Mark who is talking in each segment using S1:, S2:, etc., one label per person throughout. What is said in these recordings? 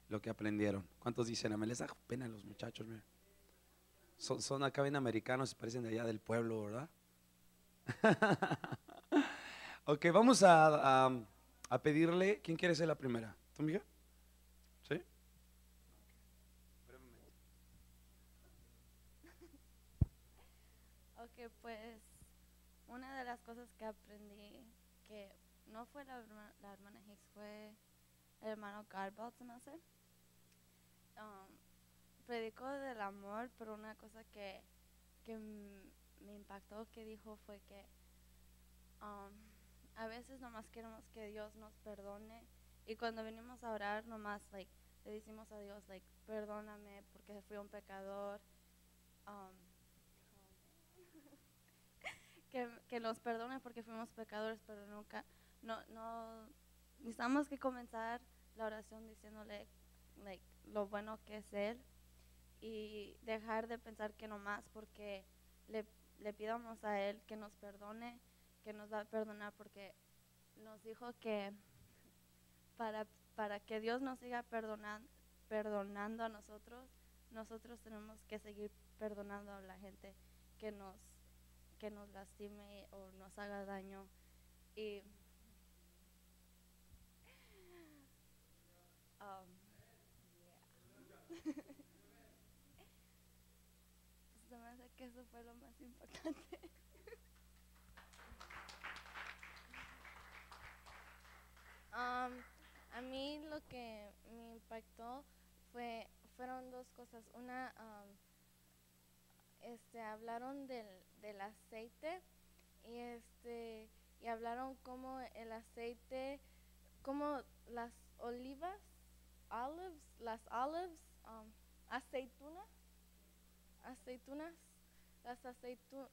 S1: lo que aprendieron. ¿Cuántos dicen amén? Les da pena a los muchachos, mira. Son acá bien americanos y parecen de allá del pueblo, ¿verdad? Ok, vamos a pedirle. ¿Quién quiere ser la primera? ¿Tú, mija? ¿Sí?
S2: Ok, pues una de las cosas que aprendí, que no fue la hermana Hicks, fue el hermano Garbalt, se me hace. Um, predicó del amor, pero una cosa que me impactó que dijo fue que um, a veces nomás queremos que Dios nos perdone y cuando venimos a orar nomás le decimos a Dios perdóname porque fui un pecador, um, que nos perdone porque fuimos pecadores, pero nunca, no, necesitamos que comenzar la oración diciéndole lo bueno que es Él y dejar de pensar que nomás porque le, le pidamos a Él que nos perdone, que nos va a perdonar porque nos dijo que para, para que Dios nos siga perdonando a nosotros, nosotros tenemos que seguir perdonando a la gente que nos, que nos lastime o nos haga daño. Y um, yeah. Se me hace que eso fue lo más importante. Um, a mí lo que me impactó fueron dos cosas. Una, hablaron del aceite y y hablaron cómo el aceite, como las olivas, las olives, aceitunas, aceitunas, las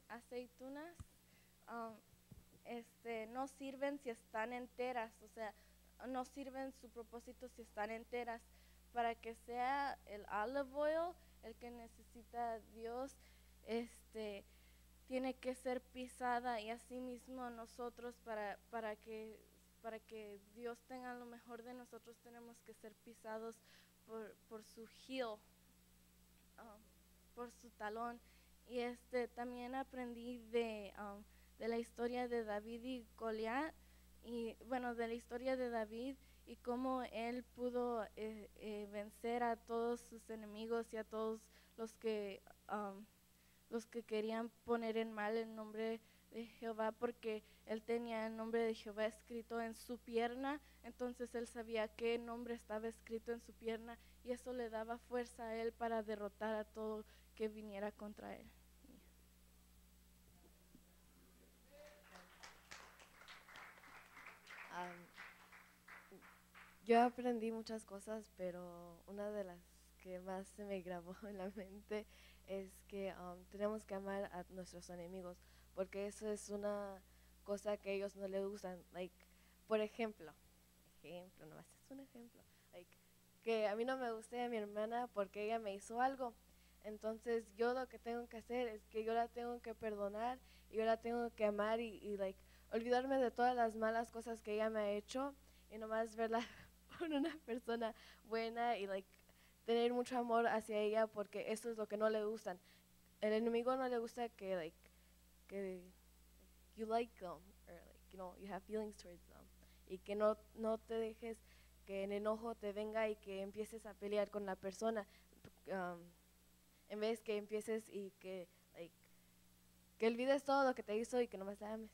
S2: aceitunas, um, no sirven si están enteras, o sea, no sirven su propósito si están enteras. Para que sea el olive oil el que necesita Dios, este, tiene que ser pisada y así mismo nosotros para que Dios tenga lo mejor de nosotros tenemos que ser pisados por su heel, um, por su talón. Y también aprendí de la historia de David y Goliat, y bueno, de la historia de David y cómo él pudo vencer a todos sus enemigos y a todos los que um, los que querían poner en mal el nombre de Jehová, porque él tenía el nombre de Jehová escrito en su pierna, entonces él sabía qué nombre estaba escrito en su pierna y eso le daba fuerza a él para derrotar a todo que viniera contra él.
S3: Am, yo aprendí muchas cosas, pero una de las que más se me grabó en la mente es que tenemos que amar a nuestros enemigos, porque eso es una cosa que ellos no les gustan. Por ejemplo, nomás es un ejemplo, que a mí no me guste a mi hermana porque ella me hizo algo. Entonces yo lo que tengo que hacer es que yo la tengo que perdonar y yo la tengo que amar y olvidarme de todas las malas cosas que ella me ha hecho y nomás verla por una persona buena y tener mucho amor hacia ella porque eso es lo que no le gustan. El enemigo no le gusta que you like them or you have feelings towards them y que no te dejes que el enojo te venga y que empieces a pelear con la persona um, en vez que empieces y que olvides todo lo que te hizo y que nomás la ames.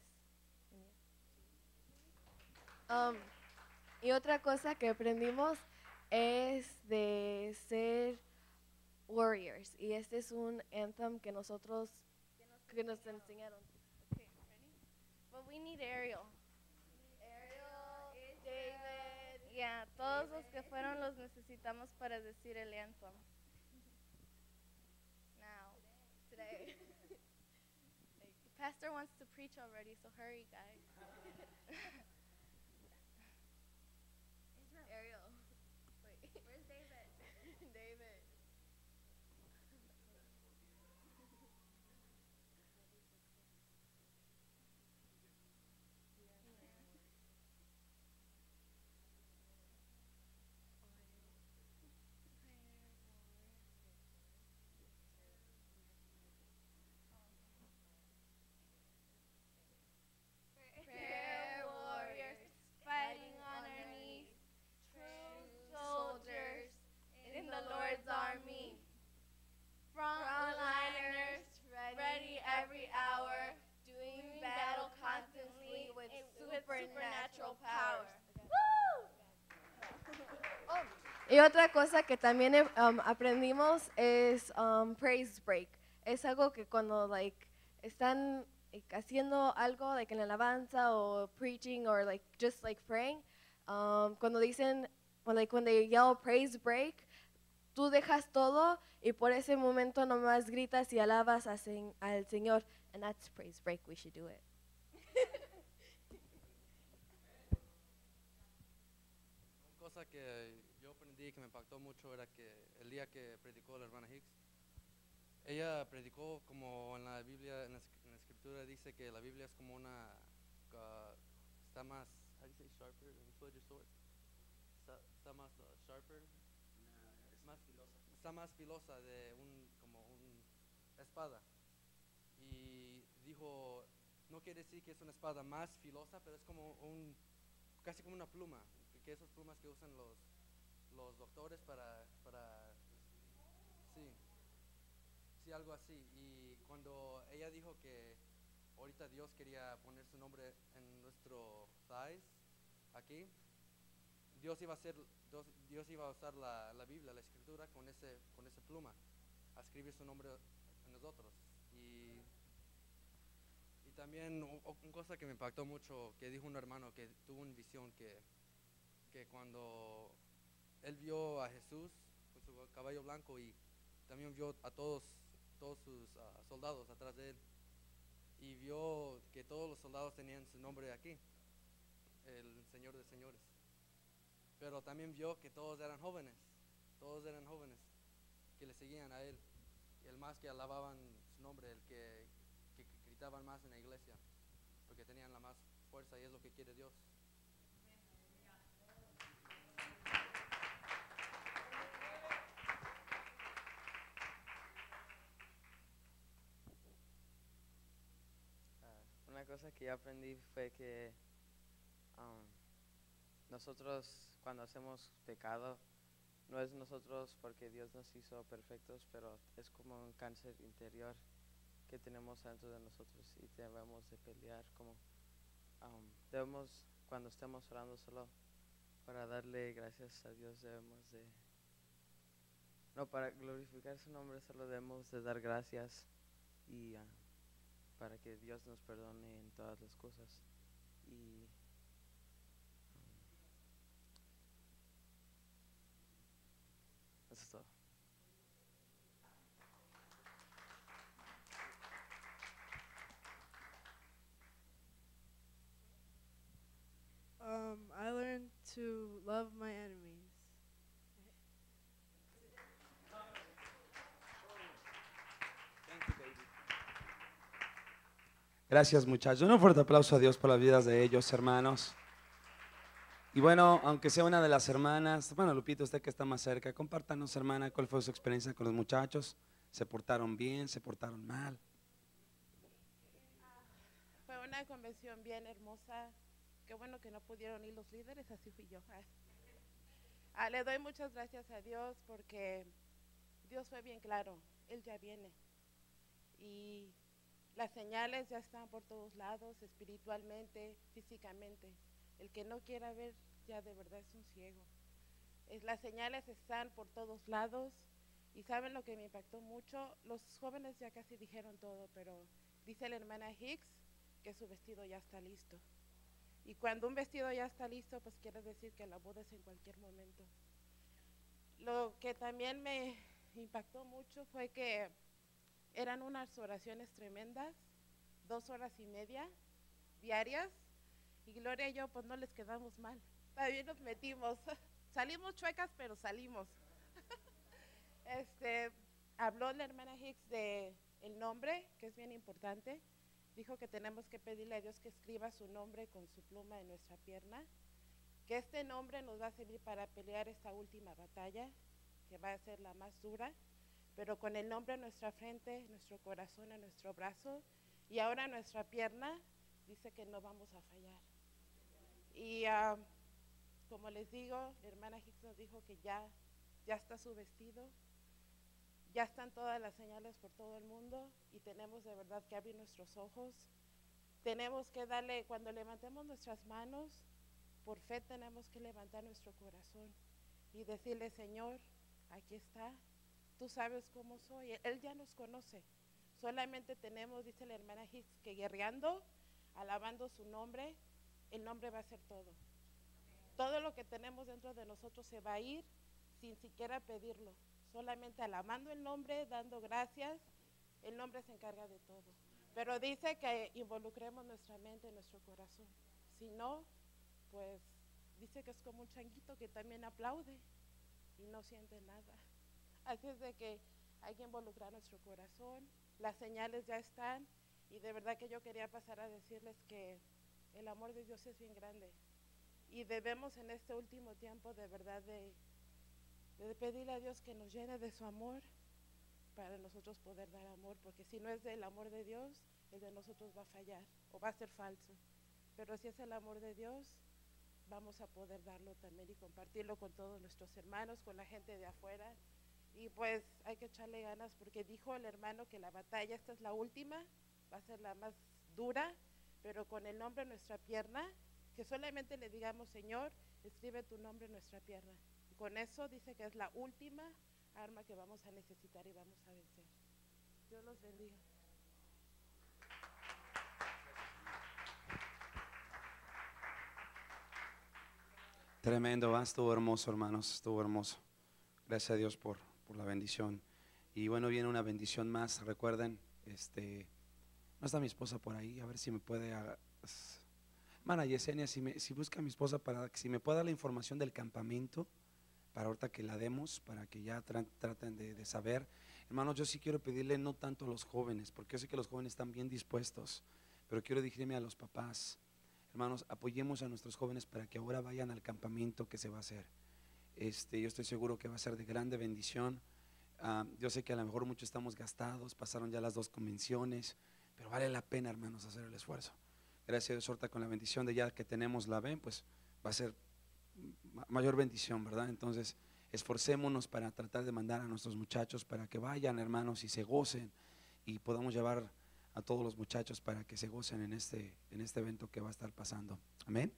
S3: Um, y otra cosa que aprendimos es de ser warriors. Y este es un anthem que nos enseñaron.
S2: Okay, ready? But we need Ariel.
S3: Ariel, David,
S2: Yeah, todos los que fueron los necesitamos para decir el anthem. Now,
S3: today.
S2: the pastor wants to preach already, so hurry, guys.
S3: Ariel. Wait.
S2: Where's David?
S3: David. Y otra cosa que también aprendimos es praise break. Es algo que cuando están haciendo algo en la alabanza o preaching or just praying, cuando dicen when they yell praise break, tú dejas todo y por ese momento nomás gritas y alabas al Señor. And that's praise break. We should do it.
S4: Una cosa que yo aprendí que me impactó mucho era que el día que predicó la hermana Hicks, ella predicó como en la Biblia, en la escritura dice que la Biblia es como una, está más, how do you say sharper, a two-edged sword? Está más sharper, está más filosa de como un espada. Y dijo, no quiere decir que es una espada más filosa, pero es como casi como una pluma, que esas plumas que usan los doctores para sí, algo así. Y cuando ella dijo que ahorita Dios quería poner su nombre en nuestro thighs, aquí, Dios iba a usar la Biblia, la escritura, con esa pluma, a escribir su nombre en nosotros. Y también una cosa que me impactó mucho, que dijo un hermano que tuvo una visión que cuando él vio a Jesús con su caballo blanco y también vio a todos sus soldados atrás de él, y vio que todos los soldados tenían su nombre aquí, el Señor de Señores. Pero también vio que todos eran jóvenes que le seguían a él, el más que alababan su nombre, el que gritaban más en la iglesia, porque tenían la más fuerza, y es lo que quiere Dios.
S5: Una cosa que yo aprendí fue que nosotros cuando hacemos pecado, no es nosotros porque Dios nos hizo perfectos, pero es como un cáncer interior que tenemos dentro de nosotros y debemos de pelear como debemos, cuando estemos orando solo para darle gracias a Dios, debemos de, no, para glorificar su nombre solo debemos de dar gracias y para que Dios nos perdone en todas las cosas. Y eso es todo.
S6: I learned to love my enemies.
S1: Gracias, muchachos. Un fuerte aplauso a Dios por las vidas de ellos, hermanos. Y bueno, aunque sea una de las hermanas, bueno, Lupita, usted que está más cerca, compártanos, hermana, cuál fue su experiencia con los muchachos. ¿Se portaron bien? ¿Se portaron mal?
S7: Fue una convención bien hermosa. Qué bueno que no pudieron ir los líderes, así fui yo. Le doy muchas gracias a Dios porque Dios fue bien claro, Él ya viene. Y las señales ya están por todos lados, espiritualmente, físicamente. El que no quiera ver ya de verdad es un ciego. Las señales están por todos lados. Y ¿saben lo que me impactó mucho? Los jóvenes ya casi dijeron todo, pero dice la hermana Hicks que su vestido ya está listo. Y cuando un vestido ya está listo, pues quiere decir que la boda es en cualquier momento. Lo que también me impactó mucho fue que eran unas oraciones tremendas, 2 horas y media diarias, y Gloria y yo pues no les quedamos mal, también nos metimos, salimos chuecas pero salimos. Habló la hermana Hicks de el nombre, que es bien importante. Dijo que tenemos que pedirle a Dios que escriba su nombre con su pluma en nuestra pierna, que este nombre nos va a servir para pelear esta última batalla, que va a ser la más dura, pero con el nombre en nuestra frente, nuestro corazón, en nuestro brazo, y ahora nuestra pierna, dice que no vamos a fallar. Y como les digo, la hermana Hicks nos dijo que ya está su vestido, ya están todas las señales por todo el mundo y tenemos de verdad que abrir nuestros ojos. Tenemos que darle, cuando levantemos nuestras manos, por fe tenemos que levantar nuestro corazón y decirle, Señor, aquí está, tú sabes cómo soy. Él ya nos conoce. Solamente tenemos, dice la hermana Hicks, que guerreando, alabando su nombre, el nombre va a ser todo. Todo lo que tenemos dentro de nosotros se va a ir sin siquiera pedirlo. Solamente alabando el nombre, dando gracias, el nombre se encarga de todo. Pero dice que involucremos nuestra mente, nuestro corazón. Si no, pues dice que es como un changuito que también aplaude y no siente nada. Así es de que hay que involucrar nuestro corazón. Las señales ya están y de verdad que yo quería pasar a decirles que el amor de Dios es bien grande y debemos en este último tiempo de verdad de pedirle a Dios que nos llene de su amor para nosotros poder dar amor, porque si no es del amor de Dios, el de nosotros va a fallar o va a ser falso. Pero si es el amor de Dios, vamos a poder darlo también y compartirlo con todos nuestros hermanos, con la gente de afuera. Y pues hay que echarle ganas porque dijo el hermano que la batalla, esta es la última, va a ser la más dura, pero con el nombre en nuestra pierna, que solamente le digamos, Señor, escribe tu nombre en nuestra pierna. Y con eso dice que es la última arma que vamos a necesitar y vamos a vencer. Dios los bendiga.
S1: Tremendo, ¿va? Estuvo hermoso, hermanos, estuvo hermoso. Gracias a Dios por la bendición. Y bueno, viene una bendición más. Recuerden, no está mi esposa por ahí, a ver si me puede. Hermana Yesenia, si busca a mi esposa para que si me pueda dar la información del campamento, para ahorita que la demos, para que ya traten de saber. Hermanos, yo sí quiero pedirle no tanto a los jóvenes, porque yo sé que los jóvenes están bien dispuestos, pero quiero dirigirme a los papás. Hermanos, apoyemos a nuestros jóvenes para que ahora vayan al campamento que se va a hacer. Yo estoy seguro que va a ser de grande bendición. Yo sé que a lo mejor muchos estamos gastados, pasaron ya las 2 convenciones, pero vale la pena, hermanos, hacer el esfuerzo. Gracias a Dios, ahorita con la bendición de ya que tenemos la ven, pues va a ser mayor bendición, ¿verdad? Entonces, esforcémonos para tratar de mandar a nuestros muchachos para que vayan, hermanos, y se gocen y podamos llevar a todos los muchachos para que se gocen en este evento que va a estar pasando. Amén.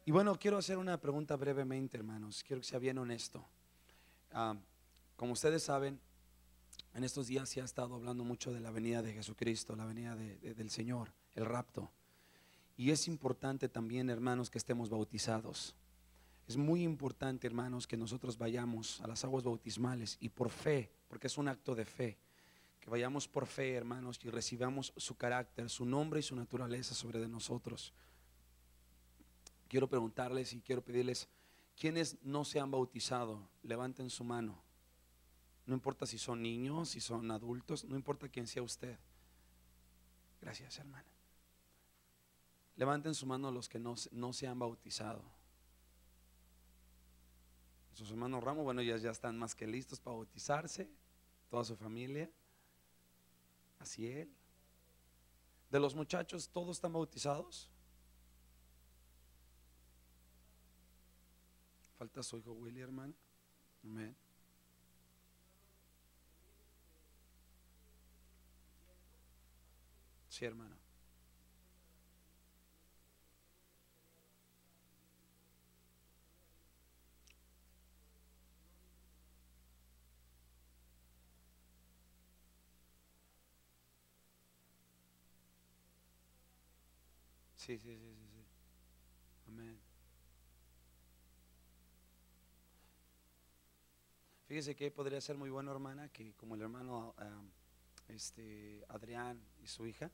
S1: Y bueno, quiero hacer una pregunta brevemente, hermanos. Quiero que sea bien honesto. Como ustedes saben, en estos días se ha estado hablando mucho de la venida de Jesucristo, la venida del Señor, el rapto. Y es importante también, hermanos, que estemos bautizados. Es muy importante, hermanos, que nosotros vayamos a las aguas bautismales y por fe, porque es un acto de fe, que vayamos por fe, hermanos, y recibamos su carácter, su nombre y su naturaleza sobre de nosotros. Quiero preguntarles y quiero pedirles, ¿quiénes no se han bautizado? Levanten su mano. No importa si son niños, si son adultos, no importa quién sea usted. Gracias, hermana. Levanten su mano los que no se han bautizado. Sus hermanos Ramos, bueno, ya están más que listos para bautizarse, toda su familia. Así él. De los muchachos, ¿todos están bautizados? Falta su hijo Willy, hermano. Amén. Sí, hermano. Sí. Amén. Fíjese que podría ser muy bueno, hermana, que como el hermano Adrián y su hija,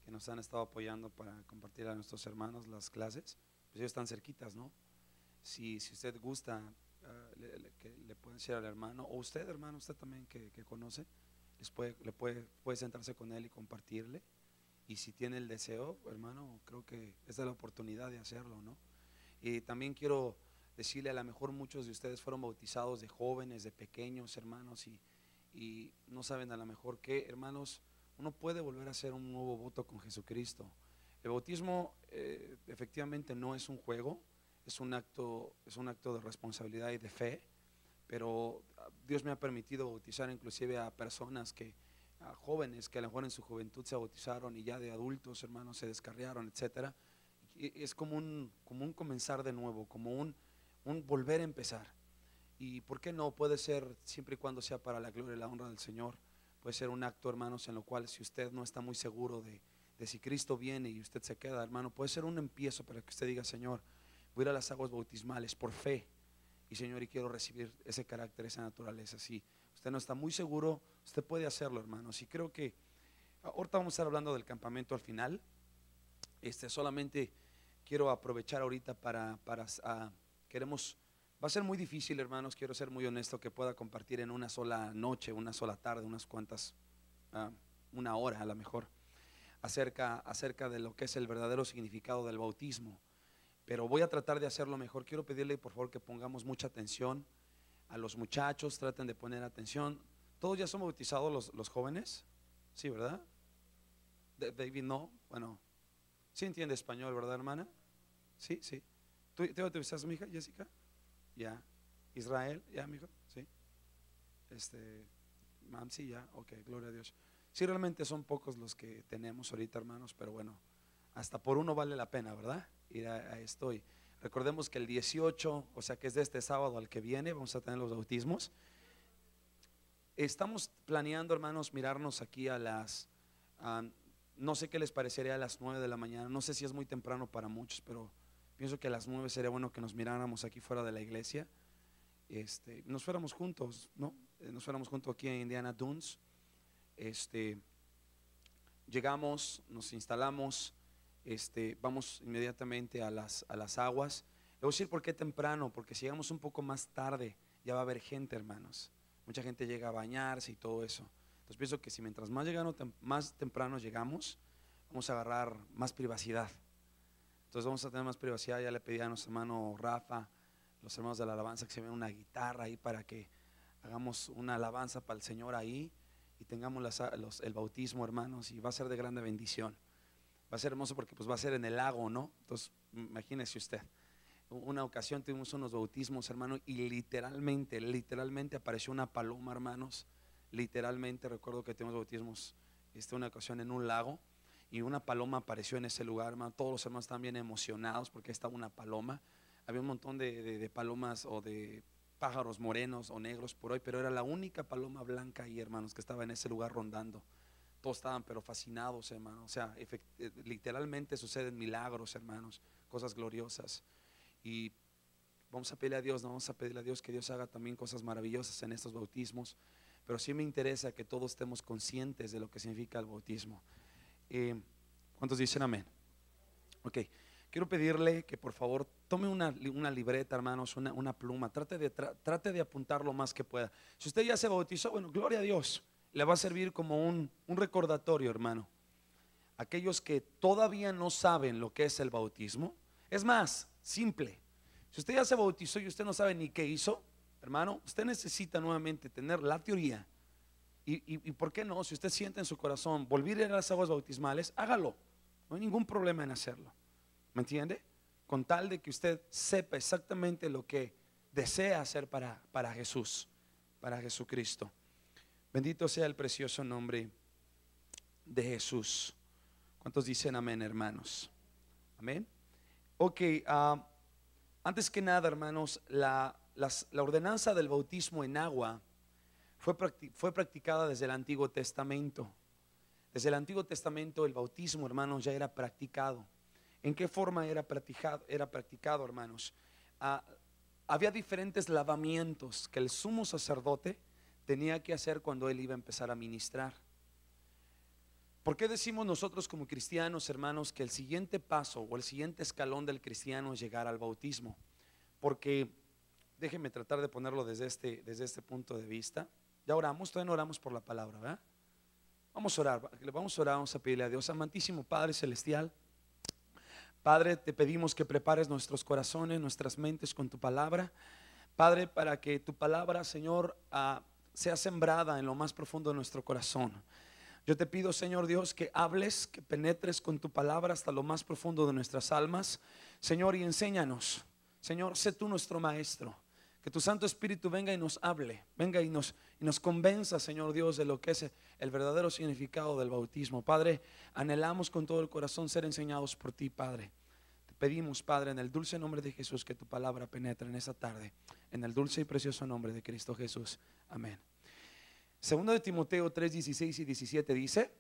S1: que nos han estado apoyando para compartir a nuestros hermanos las clases, pues ellos están cerquitas, ¿no? Si usted gusta, que le pueden decir al hermano, o usted, hermano, usted también que conoce, puede sentarse con él y compartirle. Y si tiene el deseo, hermano, creo que esta es la oportunidad de hacerlo, ¿no? Y también quiero decirle, a lo mejor muchos de ustedes fueron bautizados de jóvenes, de pequeños, hermanos, y no saben a lo mejor qué, hermanos, uno puede volver a hacer un nuevo voto con Jesucristo. El bautismo efectivamente no es un juego, es un acto de responsabilidad y de fe, pero Dios me ha permitido bautizar inclusive a personas a jóvenes que a lo mejor en su juventud se bautizaron y ya de adultos, hermanos, se descarriaron, etcétera. Es como un comenzar de nuevo, como un volver a empezar. Y por qué no, puede ser siempre y cuando sea para la gloria y la honra del Señor. Puede ser un acto, hermanos, en lo cual si usted no está muy seguro de si Cristo viene y usted se queda, hermano, puede ser un empiezo para que usted diga: Señor, voy a ir a las aguas bautismales por fe, y Señor, y quiero recibir ese carácter, esa naturaleza. Si usted no está muy seguro, usted puede hacerlo, hermanos. Y creo que ahorita vamos a estar hablando del campamento al final. Solamente quiero aprovechar ahorita queremos, va a ser muy difícil, hermanos, quiero ser muy honesto, que pueda compartir en una sola noche, una sola tarde, unas cuantas, una hora a lo mejor, acerca de lo que es el verdadero significado del bautismo. Pero voy a tratar de hacerlo mejor. Quiero pedirle por favor que pongamos mucha atención a los muchachos, traten de poner atención. ¿Todos ya son bautizados los jóvenes? Sí, ¿verdad? David no, bueno, sí entiende español, ¿verdad, hermana? Sí, sí. ¿Tú te bautizaste, mi hija Jessica? Ya. Israel, ya, mi hijo, sí. Mamsi, ya, ok, gloria a Dios. Sí, realmente son pocos los que tenemos ahorita, hermanos, pero bueno, hasta por uno vale la pena, ¿verdad? Ir a esto. Y recordemos que el 18, o sea que es de este sábado al que viene, vamos a tener los bautismos. Estamos planeando, hermanos, mirarnos aquí a las, no sé qué les parecería a las 9 de la mañana. No sé si es muy temprano para muchos, pero pienso que a las 9 sería bueno que nos miráramos aquí fuera de la iglesia. Nos fuéramos juntos, ¿no? Nos fuéramos juntos aquí en Indiana Dunes. Llegamos, nos instalamos, vamos inmediatamente a las aguas. Le voy a decir por qué temprano, porque si llegamos un poco más tarde ya va a haber gente, hermanos. Mucha gente llega a bañarse y todo eso. Entonces pienso que si mientras más temprano llegamos, vamos a agarrar más privacidad. Entonces vamos a tener más privacidad. Ya le pedí a nuestro hermano Rafa, los hermanos de la alabanza, que se vean una guitarra ahí para que hagamos una alabanza para el Señor ahí y tengamos el bautismo, hermanos, y va a ser de grande bendición. Va a ser hermoso porque pues va a ser en el lago, ¿no? Entonces imagínese usted. Una ocasión tuvimos unos bautismos, hermano, y literalmente apareció una paloma, hermanos. Literalmente recuerdo que tuvimos bautismos una ocasión en un lago y una paloma apareció en ese lugar, hermano. Todos los hermanos estaban bien emocionados porque estaba una paloma. Había un montón de palomas o de pájaros morenos o negros por hoy, pero era la única paloma blanca ahí, hermanos, que estaba en ese lugar rondando. Todos estaban pero fascinados, hermanos. O sea, literalmente suceden milagros, hermanos, cosas gloriosas. Y vamos a pedirle a Dios, ¿no? Vamos a pedirle a Dios que Dios haga también cosas maravillosas en estos bautismos. Pero sí me interesa que todos estemos conscientes de lo que significa el bautismo. ¿Cuántos dicen amén? Ok, quiero pedirle que por favor tome una libreta, hermanos, una pluma. Trate de apuntar lo más que pueda. Si usted ya se bautizó, bueno, gloria a Dios. Le va a servir como un recordatorio, hermano. Aquellos que todavía no saben lo que es el bautismo, es más simple. Si usted ya se bautizó y usted no sabe ni qué hizo, hermano, usted necesita nuevamente tener la teoría. Y ¿por qué no? Si usted siente en su corazón volver a las aguas bautismales, hágalo. No hay ningún problema en hacerlo. ¿Me entiende? Con tal de que usted sepa exactamente lo que desea hacer para Jesús, para Jesucristo. Bendito sea el precioso nombre de Jesús. ¿Cuántos dicen amén, hermanos? Amén. Ok, antes que nada, hermanos, la ordenanza del bautismo en agua fue practicada desde el Antiguo Testamento. Desde el Antiguo Testamento el bautismo, hermanos, ya era practicado. ¿En qué forma era practicado, hermanos? Había diferentes lavamientos que el sumo sacerdote tenía que hacer cuando él iba a empezar a ministrar. ¿Por qué decimos nosotros como cristianos, hermanos, que el siguiente paso o el siguiente escalón del cristiano es llegar al bautismo? Porque déjenme tratar de ponerlo desde este punto de vista. Ya oramos, todavía no oramos por la palabra, ¿verdad? Vamos a orar, vamos a pedirle a Dios. Amantísimo Padre Celestial, Padre, te pedimos que prepares nuestros corazones, nuestras mentes con tu palabra, Padre, para que tu palabra, Señor, sea sembrada en lo más profundo de nuestro corazón. Yo te pido, Señor Dios, que hables, que penetres con tu palabra hasta lo más profundo de nuestras almas, Señor, y enséñanos. Señor, sé tú nuestro maestro. Que tu Santo Espíritu venga y nos hable, venga y nos convenza, Señor Dios, de lo que es el verdadero significado del bautismo. Padre, anhelamos con todo el corazón ser enseñados por ti, Padre. Te Pedimos, Padre, en el dulce nombre de Jesús, que tu palabra penetre en esta tarde, en el dulce y precioso nombre de Cristo Jesús. Amén. Segundo de Timoteo 3, 16 y 17 dice: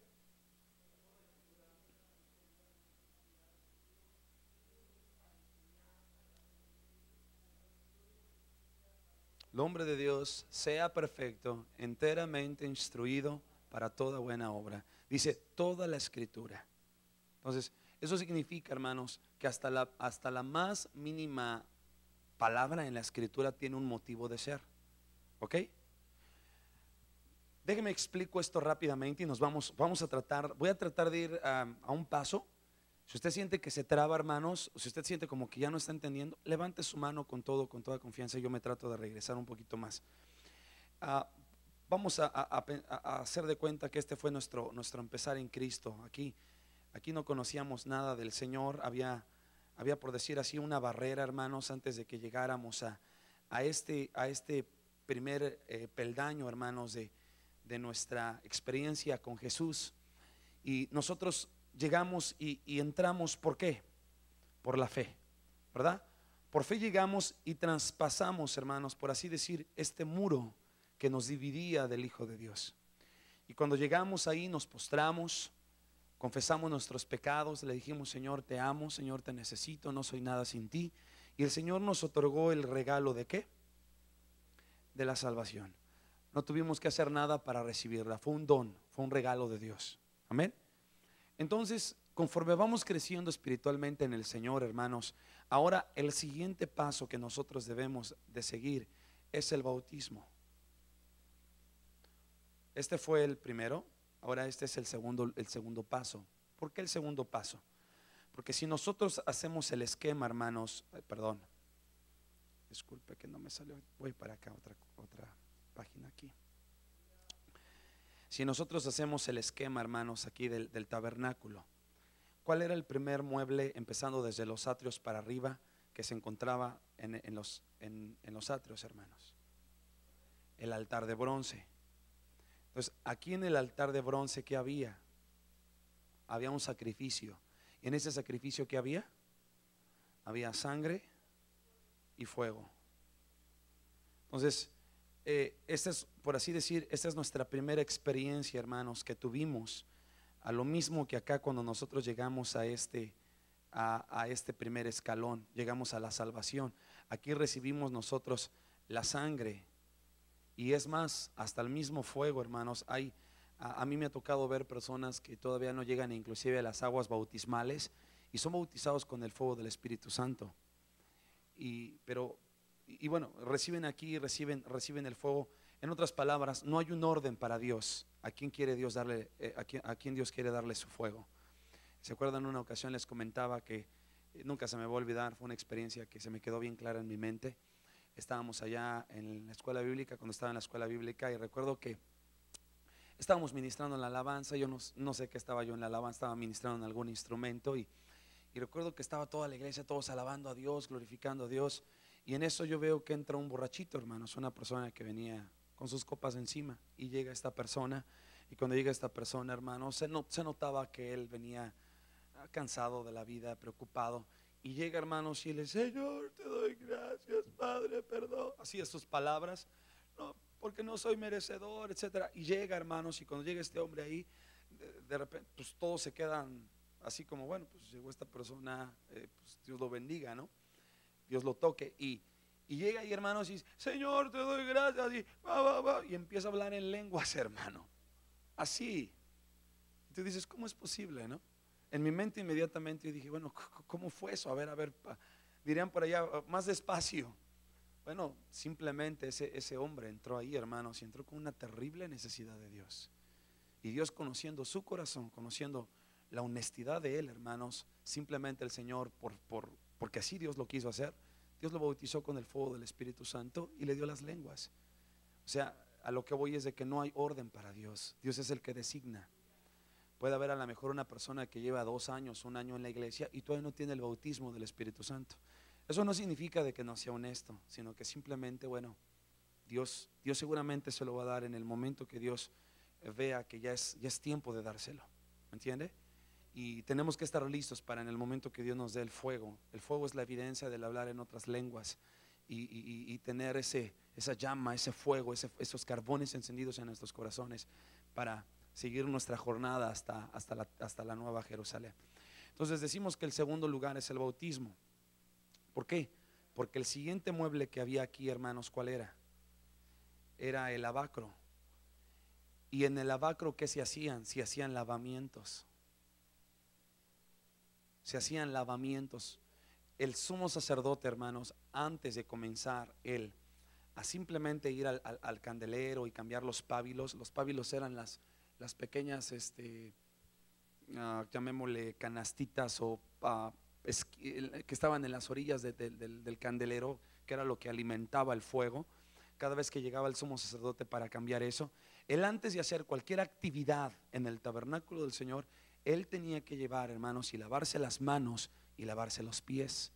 S1: el hombre de Dios sea perfecto, enteramente instruido para toda buena obra. Dice toda la escritura. Entonces, eso significa, hermanos, que hasta la más mínima palabra en la escritura tiene un motivo de ser. ¿Ok? Déjeme explico esto rápidamente y vamos a tratar, voy a tratar de ir a un paso. Si usted siente que se traba, hermanos, o si usted siente como que ya no está entendiendo, levante su mano con toda confianza. Yo me trato de regresar un poquito más. Vamos a hacer de cuenta que este fue nuestro empezar en Cristo. Aquí no conocíamos nada del Señor. Había por decir así una barrera, hermanos, antes de que llegáramos a este primer peldaño, hermanos, de nuestra experiencia con Jesús. Y nosotros llegamos y entramos, ¿por qué? Por la fe, ¿verdad? Por fe llegamos y traspasamos, hermanos, por así decir, este muro que nos dividía del Hijo de Dios. Y cuando llegamos ahí nos postramos, confesamos nuestros pecados, le dijimos: Señor, te amo, Señor, te necesito, no soy nada sin ti. Y el Señor nos otorgó el regalo ¿de qué? De la salvación. No tuvimos que hacer nada para recibirla, fue un don, fue un regalo de Dios. Amén. Entonces, conforme vamos creciendo espiritualmente en el Señor, hermanos, ahora el siguiente paso que nosotros debemos de seguir es el bautismo. Este fue el primero, ahora este es el segundo paso. ¿Por qué el segundo paso? Porque si nosotros hacemos el esquema, hermanos, perdón, disculpe que no me salió, voy para acá, otra página aquí. Si nosotros hacemos el esquema, hermanos, aquí del tabernáculo, ¿cuál era el primer mueble, empezando desde los atrios para arriba, que se encontraba en los atrios, hermanos? El altar de bronce. Entonces, aquí en el altar de bronce, ¿qué había? Había un sacrificio. Y en ese sacrificio, ¿qué había? Había sangre y fuego. Entonces, esta es, por así decir, esta es nuestra primera experiencia, hermanos, que tuvimos. A lo mismo que acá cuando nosotros llegamos a este primer escalón, llegamos a la salvación. Aquí recibimos nosotros la sangre. Y es más, hasta el mismo fuego, hermanos. A mí me ha tocado ver personas que todavía no llegan inclusive a las aguas bautismales y son bautizados con el fuego del Espíritu Santo. Y bueno, reciben aquí, reciben el fuego. En otras palabras, no hay un orden para Dios. ¿A quién quiere Dios darle, a quién Dios quiere darle su fuego? ¿Se acuerdan? Una ocasión les comentaba que nunca se me va a olvidar, fue una experiencia que se me quedó bien clara en mi mente. Estábamos allá en la escuela bíblica, cuando estaba en la escuela bíblica, y recuerdo que estábamos ministrando en la alabanza. Yo no sé qué estaba yo en la alabanza, estaba ministrando en algún instrumento, y recuerdo que estaba toda la iglesia, todos alabando a Dios, glorificando a Dios. Y en eso yo veo que entra un borrachito, hermanos, una persona que venía con sus copas encima, y llega esta persona. Y cuando llega esta persona, hermanos, se notaba que él venía cansado de la vida, preocupado. Y llega, hermanos, y le dice: Señor, te doy gracias, Padre, perdón. Así es sus palabras, no, porque no soy merecedor, etcétera. Y llega, hermanos, y cuando llega este hombre ahí, de repente, pues todos se quedan así como: bueno, pues llegó esta persona, pues Dios lo bendiga, ¿no? Dios lo toque. Y llega ahí, hermanos, y dice: Señor, te doy gracias. Y empieza a hablar en lenguas, hermano. Así. Y tú dices: ¿cómo es posible, no? En mi mente inmediatamente yo dije: bueno, ¿cómo fue eso? A ver, dirían por allá, más despacio. Bueno, simplemente ese hombre entró ahí, hermanos, y entró con una terrible necesidad de Dios. Y Dios, conociendo su corazón, conociendo la honestidad de él, hermanos, simplemente el Señor, porque así Dios lo quiso hacer, Dios lo bautizó con el fuego del Espíritu Santo y le dio las lenguas. O sea, a lo que voy es de que no hay orden para Dios. Dios es el que designa. Puede haber a lo mejor una persona que lleva 2 años, 1 año en la iglesia y todavía no tiene el bautismo del Espíritu Santo. Eso no significa de que no sea honesto, sino que simplemente, bueno, Dios seguramente se lo va a dar en el momento que Dios vea que ya es tiempo de dárselo. ¿Me entiende? y tenemos que estar listos para en el momento que Dios nos dé el fuego. El fuego es la evidencia del hablar en otras lenguas y tener esa llama, ese fuego, esos carbones encendidos en nuestros corazones para seguir nuestra jornada hasta la nueva Jerusalén. Entonces decimos que el segundo lugar es el bautismo. ¿Por qué? Porque el siguiente mueble que había aquí, hermanos, ¿cuál era? Era el lavacro. Y en el lavacro, ¿qué se hacían? Se hacían lavamientos. Se hacían lavamientos. El sumo sacerdote, hermanos, antes de comenzar él a simplemente ir al candelero y cambiar los pábilos eran las pequeñas, llamémosle canastitas o que estaban en las orillas del candelero, que era lo que alimentaba el fuego. Cada vez que llegaba el sumo sacerdote para cambiar eso, él antes de hacer cualquier actividad en el tabernáculo del Señor, él tenía que llevar, hermanos, y lavarse las manos y lavarse los pies.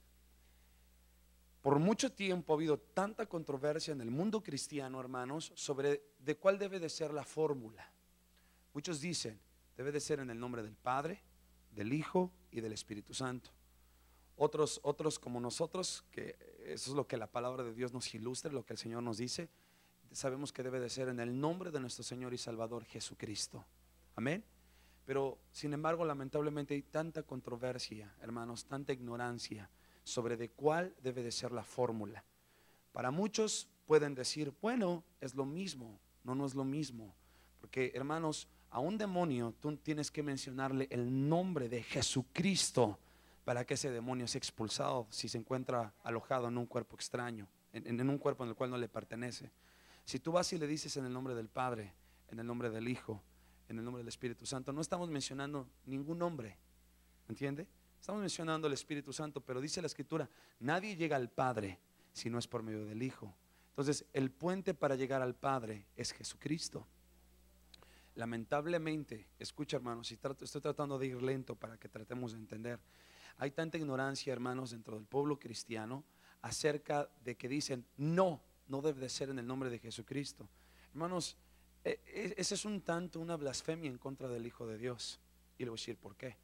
S1: Por mucho tiempo ha habido tanta controversia en el mundo cristiano, hermanos, sobre de cuál debe de ser la fórmula. Muchos dicen, debe de ser en el nombre del Padre, del Hijo y del Espíritu Santo. Otros como nosotros, que eso es lo que la palabra de Dios nos ilustra, lo que el Señor nos dice, sabemos que debe de ser en el nombre de nuestro Señor y Salvador Jesucristo. Amén. Pero sin embargo, lamentablemente hay tanta controversia, hermanos, tanta ignorancia sobre de cuál debe de ser la fórmula. Para muchos pueden decir, bueno, es lo mismo. No es lo mismo. Porque, hermanos, a un demonio tú tienes que mencionarle el nombre de Jesucristo para que ese demonio sea expulsado si se encuentra alojado en un cuerpo extraño, en un cuerpo en el cual no le pertenece. Si tú vas y le dices en el nombre del Padre, en el nombre del Hijo, en el nombre del Espíritu Santo, no estamos mencionando ningún nombre, ¿entiende? Estamos mencionando el Espíritu Santo, pero dice la Escritura, nadie llega al Padre si no es por medio del Hijo. Entonces el puente para llegar al Padre es Jesucristo. Lamentablemente, escucha, hermanos, estoy tratando de ir lento para que tratemos de entender. Hay tanta ignorancia, hermanos, dentro del pueblo cristiano acerca de que dicen, no debe de ser en el nombre de Jesucristo. Hermanos, ese es un tanto una blasfemia en contra del Hijo de Dios. Y le voy a decir por qué.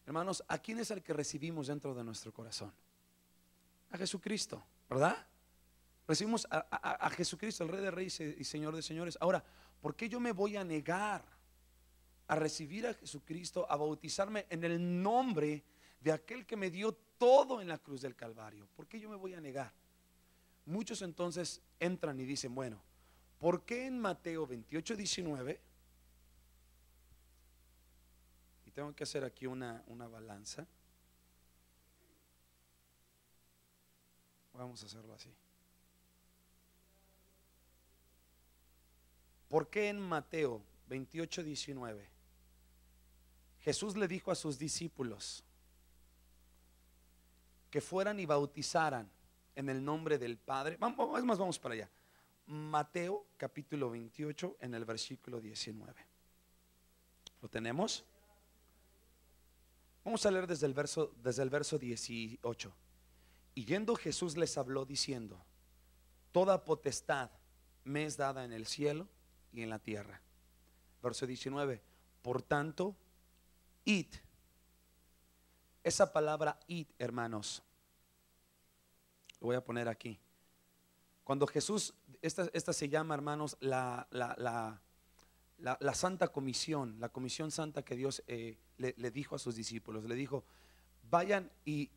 S1: Hermanos, ¿a quién es el que recibimos dentro de nuestro corazón? A Jesucristo, ¿verdad? Recibimos a Jesucristo, el Rey de Reyes y Señor de Señores. Ahora, ¿por qué yo me voy a negar a recibir a Jesucristo, a bautizarme en el nombre de aquel que me dio todo en la cruz del Calvario? ¿Por qué yo me voy a negar? Muchos entonces entran y dicen, bueno, ¿por qué en Mateo 28:19? Y tengo que hacer aquí una balanza. Vamos a hacerlo así. ¿Por qué en Mateo 28:19 Jesús le dijo a sus discípulos que fueran y bautizaran en el nombre del Padre? Vamos para allá. Mateo capítulo 28 en el versículo 19. ¿Lo tenemos? Vamos a leer desde el verso 18. Y yendo Jesús les habló diciendo, toda potestad me es dada en el cielo y en la tierra. Verso 19. Por tanto, id. Esa palabra id, hermanos, lo voy a poner aquí. Cuando Jesús, esta se llama, hermanos, la Santa Comisión, la Comisión Santa que Dios le dijo a sus discípulos. Le dijo, vayan y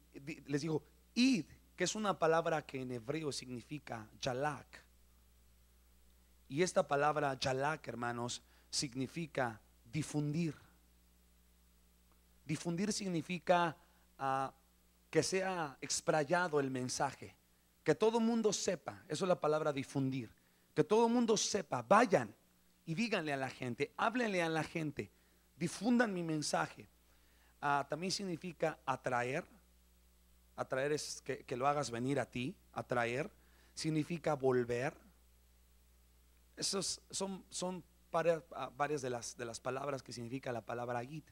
S1: les dijo, id, que es una palabra que en hebreo significa yalak. Y esta palabra yalak, hermanos, significa difundir. Difundir significa que sea explayado el mensaje, que todo mundo sepa. Eso es la palabra difundir. Que todo mundo sepa. Vayan y díganle a la gente, háblenle a la gente, difundan mi mensaje. También significa atraer. Atraer es que lo hagas venir a ti. Atraer significa volver. Esos son varias de las palabras que significa la palabra id.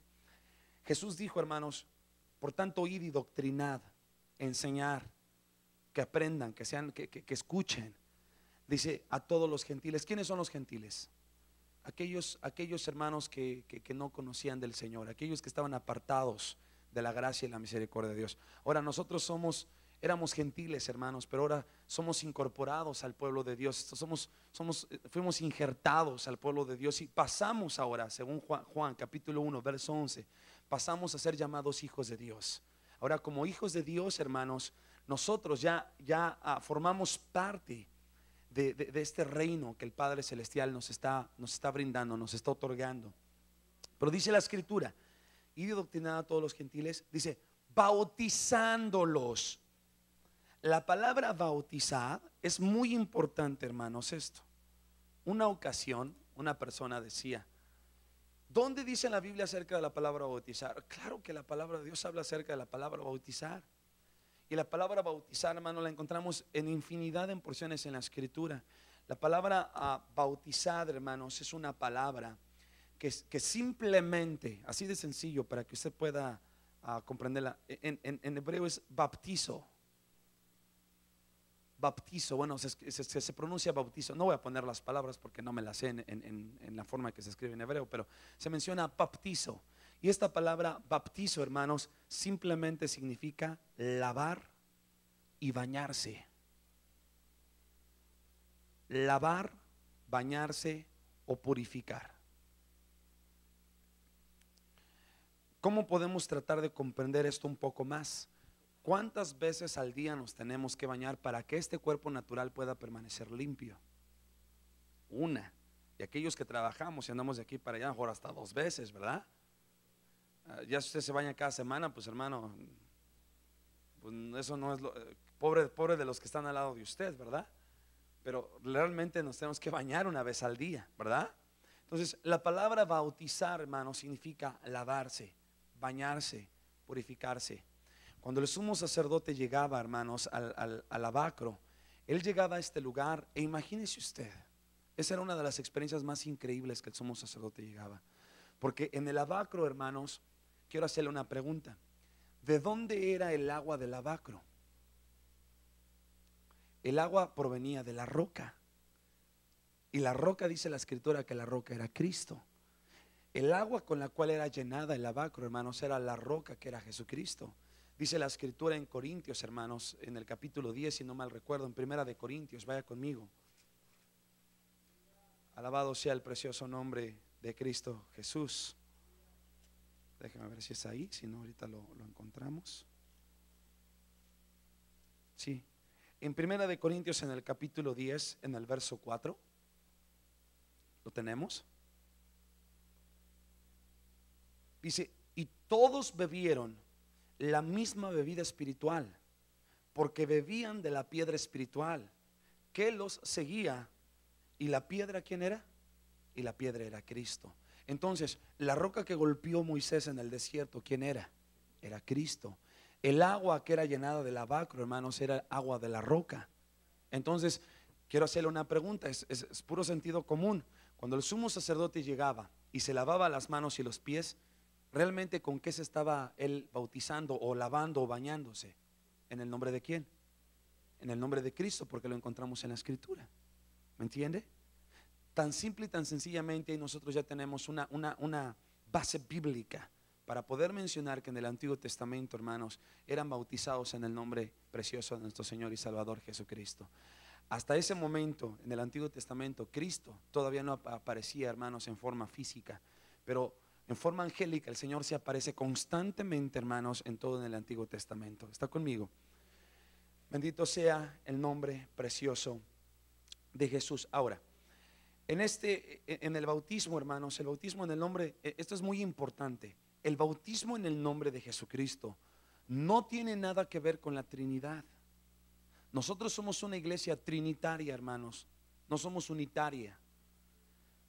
S1: Jesús dijo, hermanos, por tanto id y doctrinad, enseñar, que aprendan, que escuchen. Dice a todos los gentiles. ¿Quiénes son los gentiles? aquellos hermanos que no conocían del Señor, aquellos que estaban apartados de la gracia y la misericordia de Dios. Ahora nosotros éramos gentiles, hermanos, pero ahora somos incorporados al pueblo de Dios. Fuimos injertados al pueblo de Dios y pasamos ahora, según Juan capítulo 1, verso 11, pasamos a ser llamados hijos de Dios. Ahora, como hijos de Dios, hermanos, nosotros ya formamos parte de este reino que el Padre Celestial nos está brindando, nos está otorgando. Pero dice la Escritura, y de doctrinar a todos los gentiles, dice, bautizándolos. La palabra bautizar es muy importante, hermanos, esto. Una ocasión, una persona decía, ¿dónde dice la Biblia acerca de la palabra bautizar? Claro que la palabra de Dios habla acerca de la palabra bautizar. Y la palabra bautizar, hermano, la encontramos en infinidad de porciones en la Escritura. La palabra bautizar, hermanos, es una palabra que simplemente, así de sencillo, para que usted pueda comprenderla, en hebreo es baptizo. Baptizo, bueno, se pronuncia bautizo. No voy a poner las palabras porque no me las sé en la forma que se escribe en hebreo, pero se menciona baptizo. Y esta palabra baptizo, hermanos, simplemente significa lavar y bañarse. Lavar, bañarse o purificar. ¿Cómo podemos tratar de comprender esto un poco más? ¿Cuántas veces al día nos tenemos que bañar para que este cuerpo natural pueda permanecer limpio? Una. Y aquellos que trabajamos y andamos de aquí para allá, mejor hasta 2 veces, ¿verdad? Ya si usted se baña cada semana, pues hermano, pues eso no es pobre de los que están al lado de usted, ¿verdad? Pero realmente nos tenemos que bañar una vez al día, ¿verdad? Entonces, la palabra bautizar, hermano, significa lavarse, bañarse, purificarse. Cuando el sumo sacerdote llegaba, hermanos, al lavacro, él llegaba a este lugar e imagínese usted, esa era una de las experiencias más increíbles que el sumo sacerdote llegaba. Porque en el lavacro, hermanos, quiero hacerle una pregunta. ¿De dónde era el agua del lavacro? El agua provenía de la roca. Y la roca, dice la Escritura, que la roca era Cristo. El agua con la cual era llenada el lavacro, hermanos, era la roca que era Jesucristo. Dice la Escritura en Corintios, hermanos, en el capítulo 10, si no mal recuerdo, en Primera de Corintios, vaya conmigo. Alabado sea el precioso nombre de Cristo Jesús. Déjeme ver si es ahí, si no ahorita lo encontramos. Sí, en Primera de Corintios, en el capítulo 10, en el verso 4, ¿lo tenemos? Dice, y todos bebieron la misma bebida espiritual, porque bebían de la piedra espiritual que los seguía. ¿Y la piedra quién era? Y la piedra era Cristo. Entonces, la roca que golpeó Moisés en el desierto, ¿quién era? Era Cristo. El agua que era llenada del lavacro, hermanos, era agua de la roca. Entonces, quiero hacerle una pregunta, es puro sentido común. Cuando el sumo sacerdote llegaba y se lavaba las manos y los pies, ¿realmente con qué se estaba él bautizando o lavando o bañándose? ¿En el nombre de quién? En el nombre de Cristo, porque lo encontramos en la Escritura. ¿Me entiende? Tan simple y tan sencillamente nosotros ya tenemos una base bíblica para poder mencionar que en el Antiguo Testamento, hermanos, eran bautizados en el nombre precioso de nuestro Señor y Salvador Jesucristo. Hasta ese momento, en el Antiguo Testamento, Cristo todavía no aparecía, hermanos, en forma física, pero en forma angélica el Señor se aparece constantemente, hermanos, en todo en el Antiguo Testamento. ¿Está conmigo? Bendito sea el nombre precioso de Jesús. Ahora, en el bautismo, hermanos, el bautismo en el nombre, esto es muy importante. El bautismo en el nombre de Jesucristo no tiene nada que ver con la Trinidad. Nosotros somos una iglesia trinitaria, hermanos, no somos unitaria.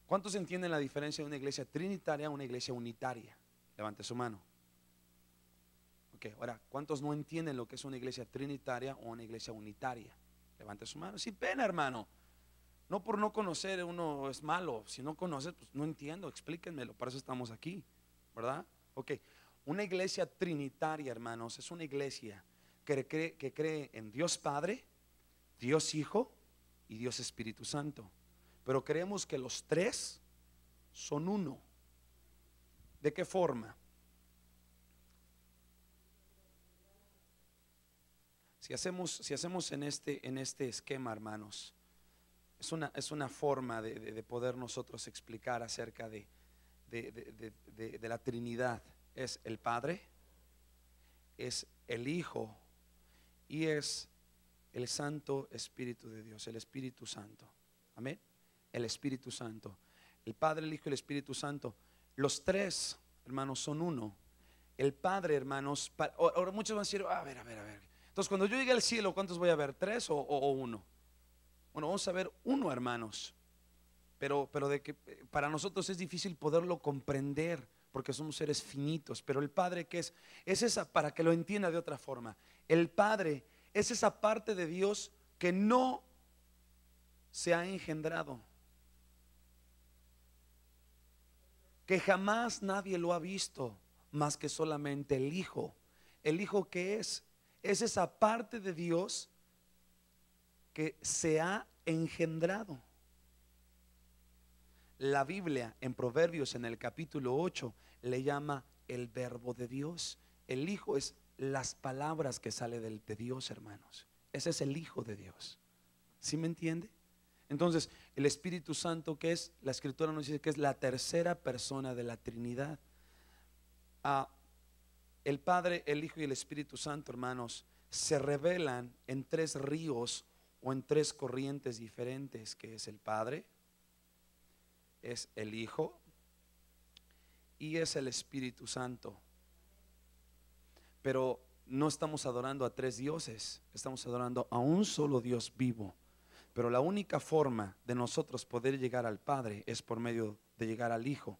S1: ¿Cuántos entienden la diferencia de una iglesia trinitaria a una iglesia unitaria? Levante su mano. Ok, ahora, ¿cuántos no entienden lo que es una iglesia trinitaria o una iglesia unitaria? Levante su mano. Sí, pena, hermano. No por no conocer uno es malo. Si no conoce, pues no entiendo, explíquenmelo. Para eso estamos aquí, ¿verdad? Ok, una iglesia trinitaria, hermanos, es una iglesia que cree en Dios Padre, Dios Hijo y Dios Espíritu Santo. Pero creemos que los tres son uno. ¿De qué forma? Si hacemos en este esquema, hermanos, es una forma de poder nosotros explicar acerca de la Trinidad. Es el Padre, es el Hijo y es el Santo Espíritu de Dios, el Espíritu Santo. Amén. El Espíritu Santo. El Padre, el Hijo y el Espíritu Santo. Los tres, hermanos, son uno. El Padre, hermanos, ahora muchos van a decir, a ver. Entonces, cuando yo llegue al cielo, ¿cuántos voy a ver? ¿Tres o uno? Bueno, vamos a ver uno, hermanos. Pero de que para nosotros es difícil poderlo comprender porque somos seres finitos. Pero el Padre, ¿qué es? Es esa, para que lo entienda de otra forma, el Padre es esa parte de Dios que no se ha engendrado, que jamás nadie lo ha visto más que solamente el Hijo. El Hijo, ¿qué es? Es esa parte de Dios que se ha engendrado. La Biblia en Proverbios en el capítulo 8 le llama el verbo de Dios. El Hijo es las palabras que sale de Dios, hermanos. Ese es el Hijo de Dios. ¿Sí me entiende? Entonces, el Espíritu Santo, que es, la Escritura nos dice que es la tercera persona de la Trinidad. El Padre, el Hijo y el Espíritu Santo, hermanos, se revelan en tres ríos o en tres corrientes diferentes, que es el Padre, es el Hijo y es el Espíritu Santo. Pero no estamos adorando a tres dioses, estamos adorando a un solo Dios vivo. Pero la única forma de nosotros poder llegar al Padre es por medio de llegar al Hijo.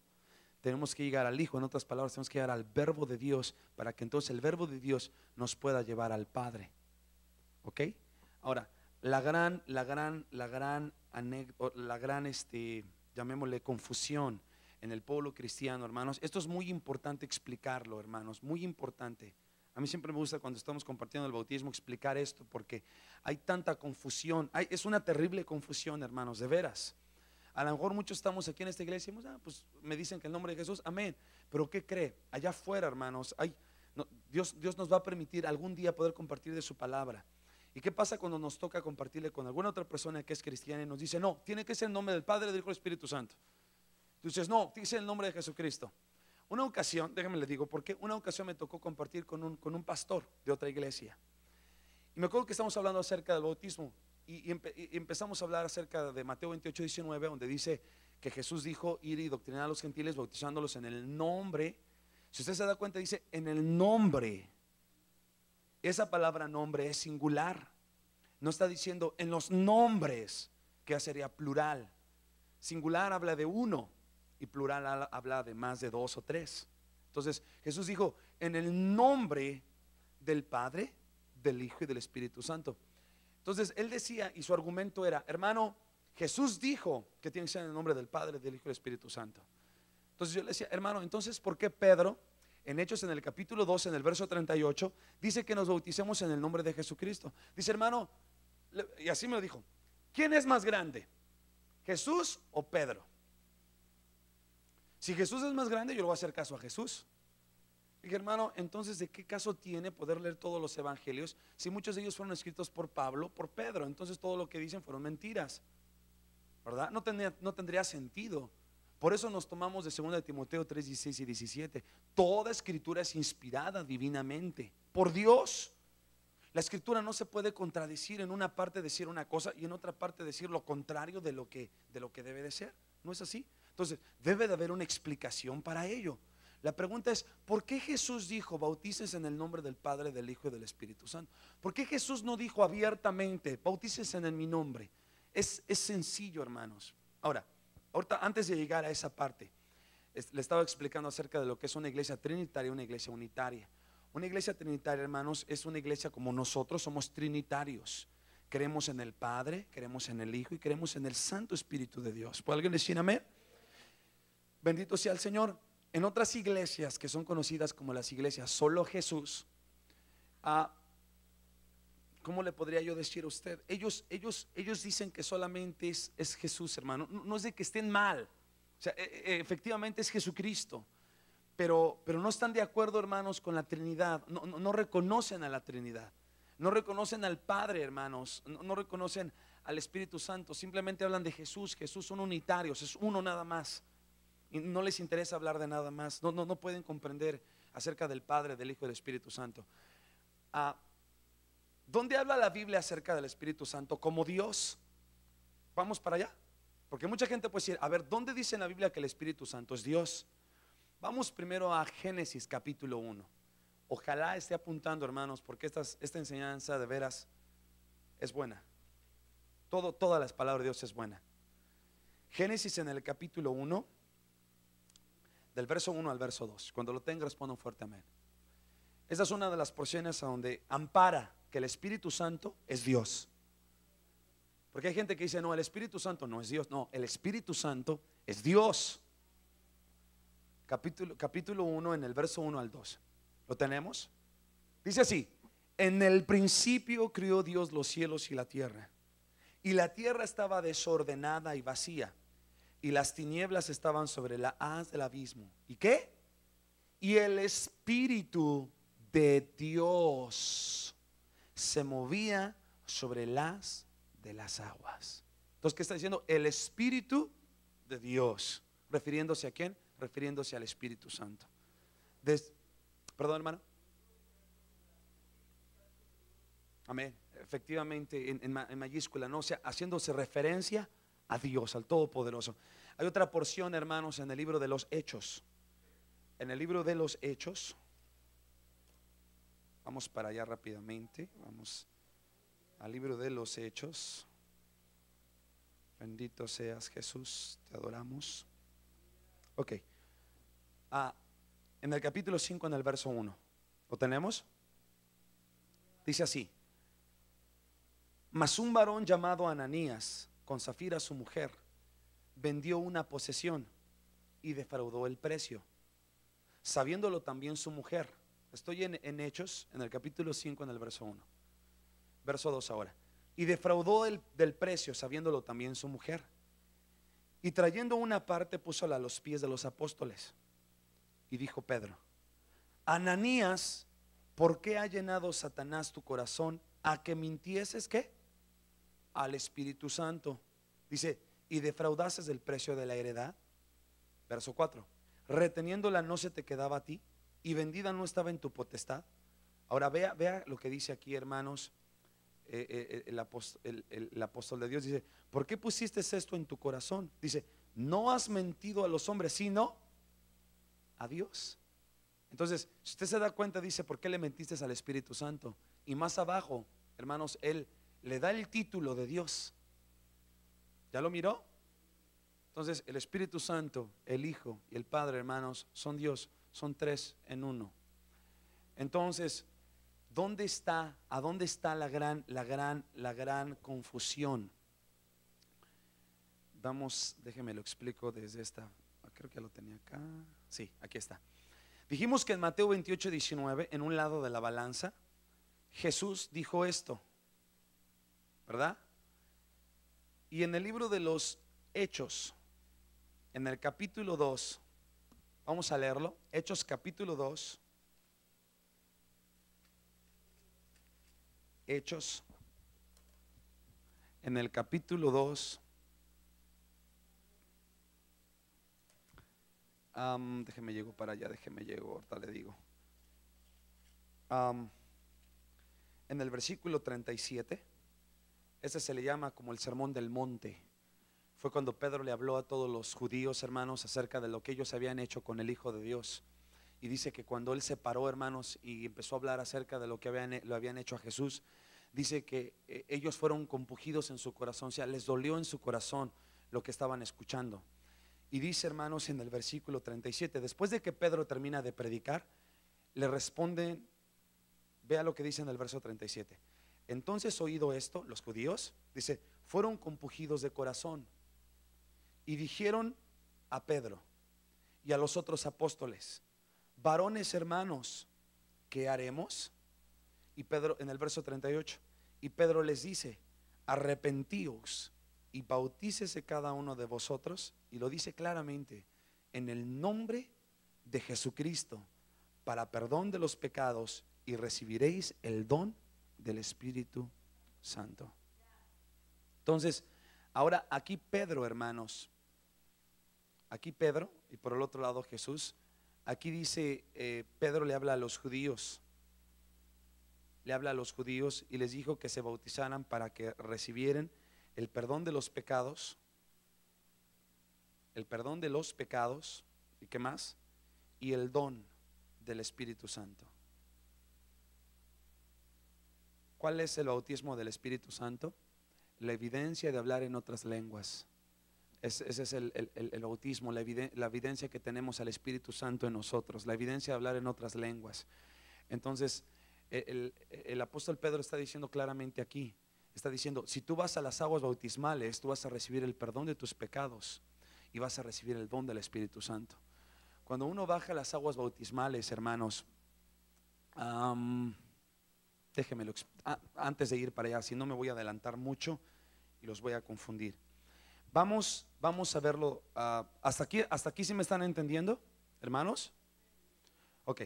S1: Tenemos que llegar al Hijo, en otras palabras, tenemos que llegar al verbo de Dios para que entonces el verbo de Dios nos pueda llevar al Padre. ¿Ok? Ahora, la gran llamémosle confusión en el pueblo cristiano, hermanos. Esto es muy importante explicarlo, hermanos, muy importante. A mí siempre me gusta cuando estamos compartiendo el bautismo explicar esto porque hay tanta confusión. Es una terrible confusión, hermanos, de veras. A lo mejor muchos estamos aquí en esta iglesia y decimos, pues me dicen que el nombre de Jesús, amén. Pero ¿qué cree? Allá afuera, hermanos, Dios nos va a permitir algún día poder compartir de su palabra. ¿Y qué pasa cuando nos toca compartirle con alguna otra persona que es cristiana y nos dice, no, tiene que ser el nombre del Padre, del Hijo y del Espíritu Santo? Tú dices, no, dice el nombre de Jesucristo. Una ocasión, déjame le digo, porque una ocasión me tocó compartir con un pastor de otra iglesia. Y me acuerdo que estamos hablando acerca del bautismo y empezamos a hablar acerca de Mateo 28, 19, donde dice que Jesús dijo ir y doctrinar a los gentiles bautizándolos en el nombre. Si usted se da cuenta, dice en el nombre. Esa palabra nombre es singular. No está diciendo en los nombres, que sería plural. Singular habla de uno y plural habla de más de dos o tres. Entonces Jesús dijo en el nombre del Padre, del Hijo y del Espíritu Santo. Entonces él decía, y su argumento era, hermano, Jesús dijo que tiene que ser en el nombre del Padre, del Hijo y del Espíritu Santo. Entonces yo le decía, hermano, entonces ¿por qué Pedro en Hechos en el capítulo 2 en el verso 38 dice que nos bauticemos en el nombre de Jesucristo? Dice, hermano, y así me lo dijo, ¿quién es más grande? ¿Jesús o Pedro? Si Jesús es más grande, yo le voy a hacer caso a Jesús. Dije, hermano, entonces ¿de qué caso tiene poder leer todos los evangelios si muchos de ellos fueron escritos por Pablo, por Pedro? Entonces todo lo que dicen fueron mentiras, ¿verdad? No tendría sentido. Por eso nos tomamos de 2 de Timoteo 3, 16 y 17. Toda escritura es inspirada divinamente por Dios. La escritura no se puede contradecir, en una parte decir una cosa y en otra parte decir lo contrario de lo que debe de ser. ¿No es así? Entonces debe de haber una explicación para ello. La pregunta es, ¿por qué Jesús dijo bautícense en el nombre del Padre, del Hijo y del Espíritu Santo? ¿Por qué Jesús no dijo abiertamente bautícense en mi nombre? Es sencillo, hermanos. Ahorita antes de llegar a esa parte, le estaba explicando acerca de lo que es una iglesia trinitaria y una iglesia unitaria. Una iglesia trinitaria, hermanos, es una iglesia como nosotros, somos trinitarios. Creemos en el Padre, creemos en el Hijo y creemos en el Santo Espíritu de Dios. ¿Puede alguien decir amén? Bendito sea el Señor. En otras iglesias que son conocidas como las iglesias solo Jesús, ¿cómo le podría yo decir a usted? Ellos dicen que solamente es Jesús, hermano. No es de que estén mal, O sea, efectivamente es Jesucristo, pero no están de acuerdo, hermanos, con la Trinidad. No reconocen a la Trinidad, no reconocen al Padre, hermanos, no reconocen al Espíritu Santo. Simplemente hablan de Jesús. Jesús son unitarios, es uno nada más. Y no les interesa hablar de nada más. No pueden comprender acerca del Padre, del Hijo y del Espíritu Santo. ¿Dónde habla la Biblia acerca del Espíritu Santo? Como Dios. Vamos para allá. Porque mucha gente puede decir, a ver, ¿dónde dice en la Biblia que el Espíritu Santo es Dios? Vamos primero a Génesis capítulo 1. Ojalá esté apuntando, hermanos, porque esta enseñanza de veras es buena. Todas las palabras de Dios es buena. Génesis en el capítulo 1, del verso 1 al verso 2. Cuando lo tenga, responda un fuerte amén. Esta es una de las porciones a donde ampara que el Espíritu Santo es Dios. Porque hay gente que dice, no, el Espíritu Santo no es Dios. No, el Espíritu Santo es Dios. Capítulo 1, en el verso 1 al 2. ¿Lo tenemos? Dice así: en el principio crió Dios los cielos y la tierra. Y la tierra estaba desordenada y vacía, y las tinieblas estaban sobre la haz del abismo. ¿Y qué? Y el Espíritu de Dios se movía sobre las de las aguas. Entonces, ¿qué está diciendo? El Espíritu de Dios. ¿Refiriéndose a quién? Refiriéndose al Espíritu Santo. Perdón, hermano. Amén. Efectivamente, en mayúscula, ¿no? O sea, haciéndose referencia a Dios, al Todopoderoso. Hay otra porción, hermanos, en el libro de los Hechos. En el libro de los Hechos. Vamos para allá rápidamente. Vamos al libro de los Hechos. Bendito seas, Jesús, te adoramos. Ok. En el capítulo 5, en el verso 1. ¿Lo tenemos? Dice así: mas un varón llamado Ananías, con Zafira su mujer, vendió una posesión y defraudó el precio, sabiéndolo también su mujer. Estoy en Hechos, en el capítulo 5, en el verso 1. Verso 2 ahora. Y defraudó del precio, sabiéndolo también su mujer. Y trayendo una parte, púsola a los pies de los apóstoles. Y dijo Pedro: Ananías, ¿por qué ha llenado Satanás tu corazón a que mintieses qué? Al Espíritu Santo. Dice, y defraudases del precio de la heredad. Verso 4. Reteniéndola no se te quedaba a ti, y vendida no estaba en tu potestad. Ahora vea lo que dice aquí, hermanos, el apóstol de Dios. Dice, ¿por qué pusiste esto en tu corazón? Dice, no has mentido a los hombres, sino a Dios. Entonces, si usted se da cuenta, dice, ¿por qué le mentiste al Espíritu Santo? Y más abajo, hermanos, él le da el título de Dios. ¿Ya lo miró? Entonces, el Espíritu Santo, el Hijo y el Padre, hermanos, son Dios, son tres en uno. Entonces, ¿a dónde está la gran confusión? Déjeme lo explico desde esta, creo que lo tenía acá. Sí, aquí está. Dijimos que en Mateo 28, 19, en un lado de la balanza, Jesús dijo esto, ¿verdad? Y en el libro de los Hechos, en el capítulo 2, vamos a leerlo. Hechos capítulo 2. Hechos, en el capítulo 2. Déjeme llego para allá, ahorita le digo. En el versículo 37, ese se le llama como el sermón del monte. Fue cuando Pedro le habló a todos los judíos, hermanos, acerca de lo que ellos habían hecho con el Hijo de Dios. Y dice que cuando él se paró, hermanos, y empezó a hablar acerca de lo que lo habían hecho a Jesús, dice que ellos fueron compungidos en su corazón, o sea, les dolió en su corazón lo que estaban escuchando. Y dice, hermanos, en el versículo 37, después de que Pedro termina de predicar, le responden, vea lo que dice en el verso 37. Entonces, oído esto, los judíos, dice, fueron compungidos de corazón y dijeron a Pedro y a los otros apóstoles, varones hermanos, ¿qué haremos? Y Pedro, en el verso 38, y Pedro les dice, arrepentíos y bautícese cada uno de vosotros, y lo dice claramente, en el nombre de Jesucristo, para perdón de los pecados, y recibiréis el don del Espíritu Santo. Entonces, ahora aquí Pedro, hermanos, aquí Pedro, y por el otro lado Jesús, aquí dice, Pedro le habla a los judíos, le habla a los judíos y les dijo que se bautizaran para que recibieran el perdón de los pecados, el perdón de los pecados, ¿y qué más? Y el don del Espíritu Santo. ¿Cuál es el bautismo del Espíritu Santo? La evidencia de hablar en otras lenguas. Ese es el bautismo, la evidencia que tenemos al Espíritu Santo en nosotros, la evidencia de hablar en otras lenguas. Entonces, el apóstol Pedro está diciendo claramente aquí, está diciendo, si tú vas a las aguas bautismales, tú vas a recibir el perdón de tus pecados y vas a recibir el don del Espíritu Santo. Cuando uno baja a las aguas bautismales, hermanos, déjenmelo antes de ir para allá, si no me voy a adelantar mucho y los voy a confundir. Vamos a verlo. Hasta aquí ¿sí me están entendiendo, hermanos? Ok.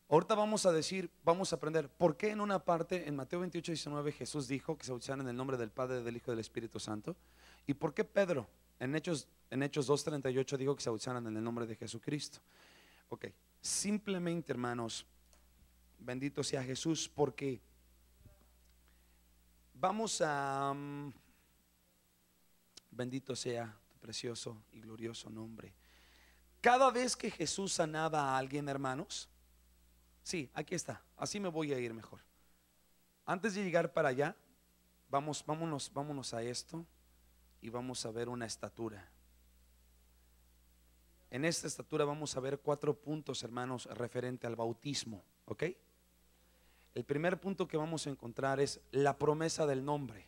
S1: Ahorita vamos a aprender por qué en una parte, en Mateo 28:19, Jesús dijo que se bautizaran en el nombre del Padre, del Hijo y del Espíritu Santo. Y por qué Pedro en Hechos 2:38 dijo que se bautizaran en el nombre de Jesucristo. Ok. Simplemente, hermanos, bendito sea Jesús, porque bendito sea tu precioso y glorioso nombre. Cada vez que Jesús sanaba a alguien, hermanos, sí, aquí está, así me voy a ir mejor. Antes de llegar para allá, vámonos a esto y vamos a ver una estatura. En esta estatura vamos a ver 4 puntos, hermanos, referente al bautismo, ¿ok? El primer punto que vamos a encontrar es la promesa del nombre.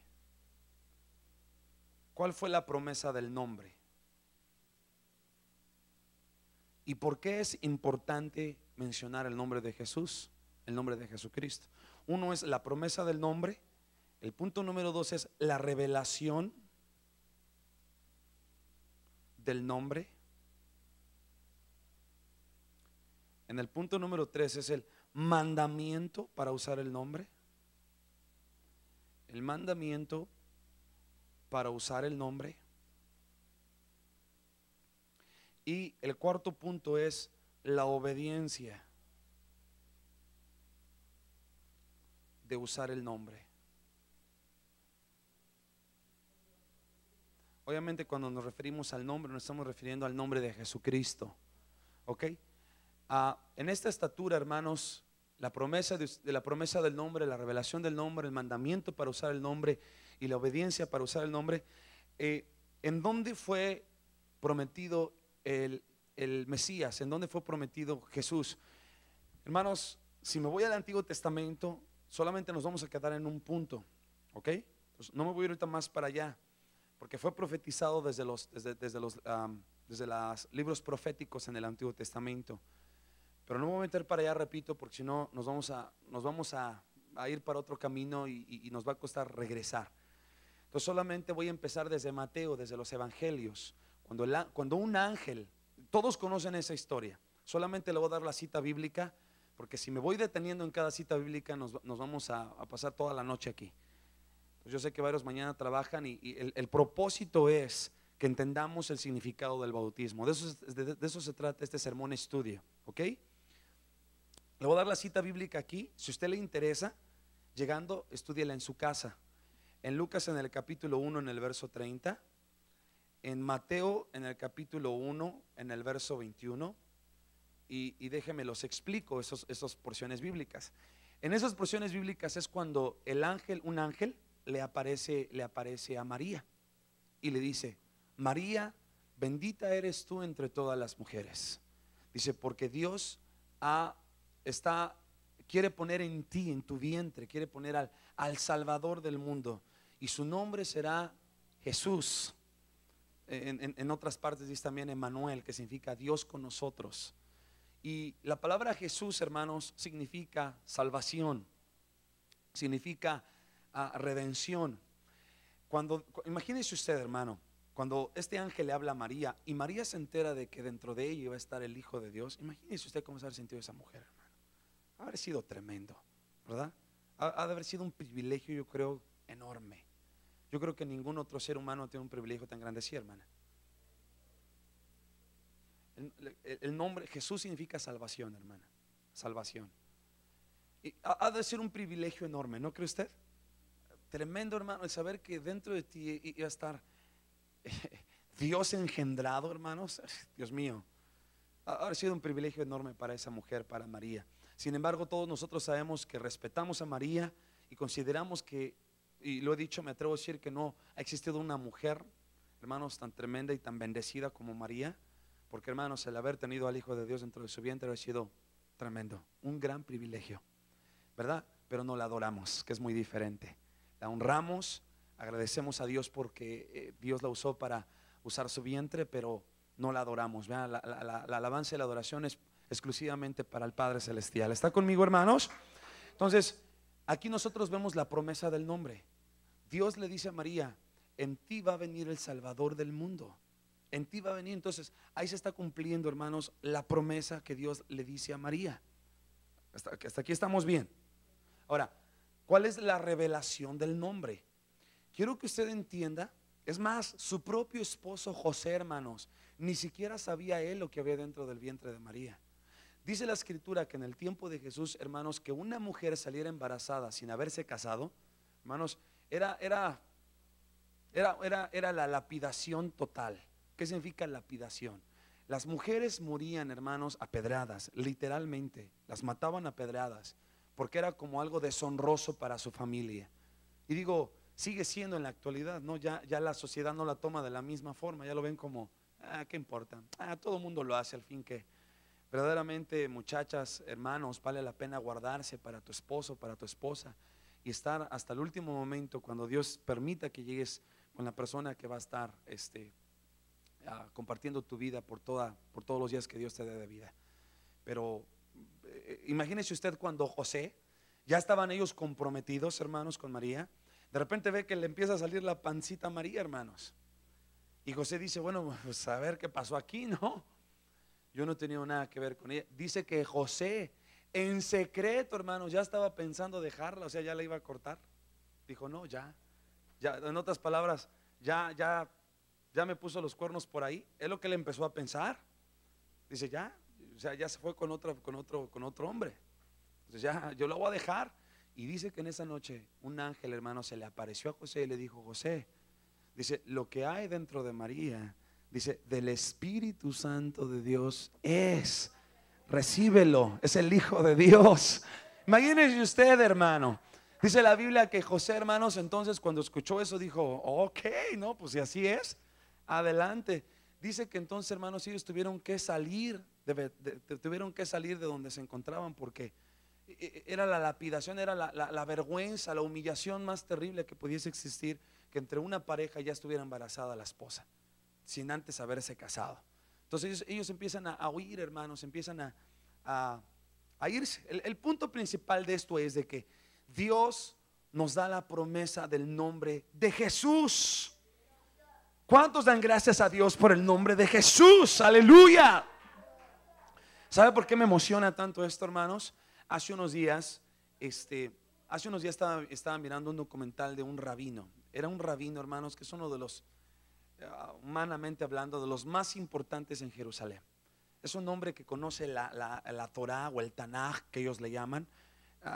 S1: ¿Cuál fue la promesa del nombre? ¿Y por qué es importante mencionar el nombre de Jesús, el nombre de Jesucristo? Uno es la promesa del nombre. El punto número 2 es la revelación del nombre. En el punto número 3 es el mandamiento para usar el nombre. El mandamiento para usar el nombre. Y el cuarto punto es la obediencia de usar el nombre. Obviamente cuando nos referimos al nombre nos estamos refiriendo al nombre de Jesucristo, ¿ok? En esta estatura, hermanos, la promesa de la promesa del nombre, la revelación del nombre, el mandamiento para usar el nombre y la obediencia para usar el nombre, ¿en dónde fue prometido el Mesías? ¿En dónde fue prometido Jesús? Hermanos, si me voy al Antiguo Testamento, solamente nos vamos a quedar en un punto, ¿ok? Pues no me voy a ir ahorita más para allá, porque fue profetizado desde los libros proféticos en el Antiguo Testamento. Pero no me voy a meter para allá, repito, porque si no nos vamos a ir para otro camino y nos va a costar regresar. Entonces solamente voy a empezar desde Mateo, desde los evangelios. Cuando un ángel, todos conocen esa historia, solamente le voy a dar la cita bíblica, porque si me voy deteniendo en cada cita bíblica nos vamos a pasar toda la noche aquí. Pues yo sé que varios mañana trabajan y el propósito es que entendamos el significado del bautismo. De eso se trata este sermón estudio, ¿ok? Le voy a dar la cita bíblica aquí. Si a usted le interesa, llegando, estúdiela en su casa. En Lucas en el capítulo 1 en el verso 30, en Mateo en el capítulo 1 en el verso 21, y déjenme los explico esas porciones bíblicas. En esas porciones bíblicas es cuando un ángel le aparece a María y le dice: María, bendita eres tú entre todas las mujeres. Dice, porque Dios quiere poner en ti, en tu vientre, quiere poner al Salvador del mundo, y su nombre será Jesús. En otras partes dice también Emmanuel, que significa Dios con nosotros. Y la palabra Jesús, hermanos, significa salvación, significa redención. Imagínese usted, hermano, cuando este ángel le habla a María y María se entera de que dentro de ella iba a estar el Hijo de Dios, imagínese usted cómo se ha sentido esa mujer, hermano. Ha de haber sido tremendo, ¿verdad? Ha de haber sido un privilegio, yo creo, enorme. Yo creo que ningún otro ser humano tiene un privilegio tan grande así, hermana. El nombre Jesús significa salvación, hermana. Salvación. Y ha de ser un privilegio enorme, ¿no cree usted? Tremendo, hermano, el saber que dentro de ti iba a estar Dios engendrado, hermanos. Dios mío, ha sido un privilegio enorme para esa mujer, para María. Sin embargo, todos nosotros sabemos que respetamos a María y consideramos que, y lo he dicho, me atrevo a decir que no ha existido una mujer, hermanos, tan tremenda y tan bendecida como María, porque, hermanos, el haber tenido al Hijo de Dios dentro de su vientre ha sido tremendo, un gran privilegio, ¿verdad? Pero no la adoramos, que es muy diferente. La honramos, agradecemos a Dios porque Dios la usó para usar su vientre, pero no la adoramos. La alabanza y la adoración es exclusivamente para el Padre Celestial. ¿Está conmigo, hermanos? Entonces, aquí nosotros vemos la promesa del nombre. Dios le dice a María: en ti va a venir el Salvador del mundo. En ti va a venir. Entonces, ahí se está cumpliendo, hermanos, la promesa que Dios le dice a María. Hasta aquí estamos bien. Ahora, ¿cuál es la revelación del nombre? Quiero que usted entienda. Es más, su propio esposo José, hermanos, ni siquiera sabía él lo que había dentro del vientre de María. Dice la escritura que en el tiempo de Jesús, hermanos, que una mujer saliera embarazada sin haberse casado, hermanos, era la lapidación total. ¿Qué significa lapidación? Las mujeres morían, hermanos, a pedradas, literalmente, las mataban a pedradas, porque era como algo deshonroso para su familia. Y digo, sigue siendo en la actualidad, ¿no? Ya la sociedad no la toma de la misma forma, ya lo ven como, ¿qué importa? Todo el mundo lo hace, al fin que verdaderamente, muchachas, hermanos, vale la pena guardarse para tu esposo, para tu esposa, y estar hasta el último momento, cuando Dios permita que llegues con la persona que va a estar compartiendo tu vida por todos los días que Dios te dé de vida. Pero imagínese usted cuando José, ya estaban ellos comprometidos, hermanos, con María. De repente ve que le empieza a salir la pancita a María, hermanos. Y José dice, bueno, pues a ver qué pasó aquí, ¿no? Yo no he tenido nada que ver con ella. Dice que José, en secreto, hermanos, ya estaba pensando dejarla, o sea, ya la iba a cortar. Dijo, no, ya, en otras palabras, ya me puso los cuernos por ahí. Es lo que le empezó a pensar. Dice, o sea, ya se fue con otro hombre. Entonces ya, yo lo voy a dejar. Y dice que en esa noche un ángel, hermano, se le apareció a José y le dijo, José, dice, lo que hay dentro de María, dice, del Espíritu Santo de Dios recíbelo, es el Hijo de Dios. Imagínese usted, hermano. Dice la Biblia que José, hermanos, entonces cuando escuchó eso dijo, ok, no, pues si así es, adelante. Dice que entonces, hermanos, ellos tuvieron que salir de donde se encontraban, porque era la lapidación, era la vergüenza, la humillación más terrible que pudiese existir, que entre una pareja ya estuviera embarazada la esposa, sin antes haberse casado. Entonces ellos empiezan a huir, hermanos, empiezan a irse. El punto principal de esto es de que Dios nos da la promesa del nombre de Jesús. ¿Cuántos dan gracias a Dios por el nombre de Jesús? Aleluya. ¿Sabe por qué me emociona tanto esto, hermanos? Hace unos días estaba mirando un documental de un rabino. Era un rabino, hermanos, que es uno de los, humanamente hablando, de los más importantes en Jerusalén. Es un hombre que conoce la Torá o el Tanaj, que ellos le llaman,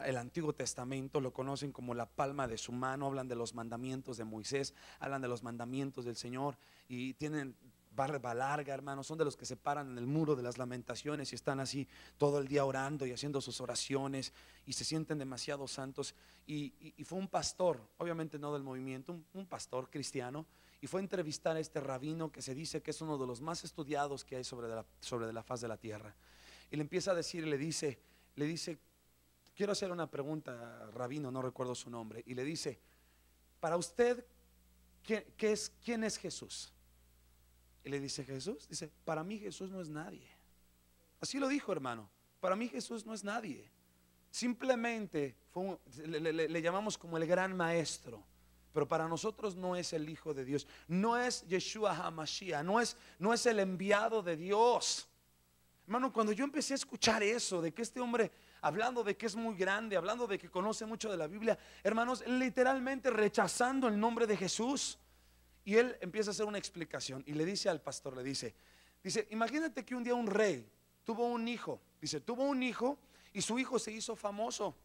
S1: el Antiguo Testamento, lo conocen como la palma de su mano. Hablan de los mandamientos de Moisés, hablan de los mandamientos del Señor, y tienen barba larga, hermanos. Son de los que se paran en el muro de las lamentaciones y están así todo el día orando y haciendo sus oraciones, y se sienten demasiado santos. Y fue un pastor, obviamente no del movimiento, un pastor cristiano, y fue a entrevistar a este rabino que se dice que es uno de los más estudiados que hay sobre la faz de la tierra. Y le empieza a decir, le dice, quiero hacer una pregunta, rabino, no recuerdo su nombre. Y le dice, para usted, ¿quién es Jesús? Y le dice, Jesús, dice, para mí Jesús no es nadie. Así lo dijo, hermano, para mí Jesús no es nadie. Simplemente le llamamos como el gran maestro, pero para nosotros no es el Hijo de Dios, no es Yeshua HaMashiach, no es el enviado de Dios. Hermano, cuando yo empecé a escuchar eso, de que este hombre, hablando de que es muy grande, hablando de que conoce mucho de la Biblia, hermanos, literalmente rechazando el nombre de Jesús. Y él empieza a hacer una explicación y le dice al pastor, le dice, imagínate que un día un rey tuvo un hijo, tuvo un hijo y su hijo se hizo famoso.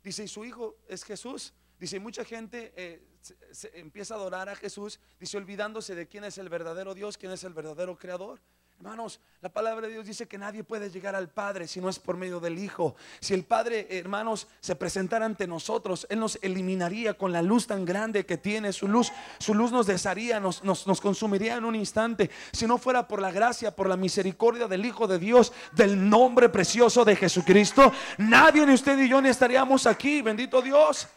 S1: Dice, y su hijo es Jesús. Dice, y mucha gente se empieza a adorar a Jesús, dice, olvidándose de quién es el verdadero Dios, quién es el verdadero creador. Hermanos, la palabra de Dios dice que nadie puede llegar al Padre si no es por medio del Hijo. Si el Padre, hermanos, se presentara ante nosotros, Él nos eliminaría con la luz tan grande que tiene. Su luz nos desharía, nos consumiría en un instante. Si no fuera por la gracia, por la misericordia del Hijo de Dios, del nombre precioso de Jesucristo, nadie, ni usted y yo, ni estaríamos aquí. Bendito Dios.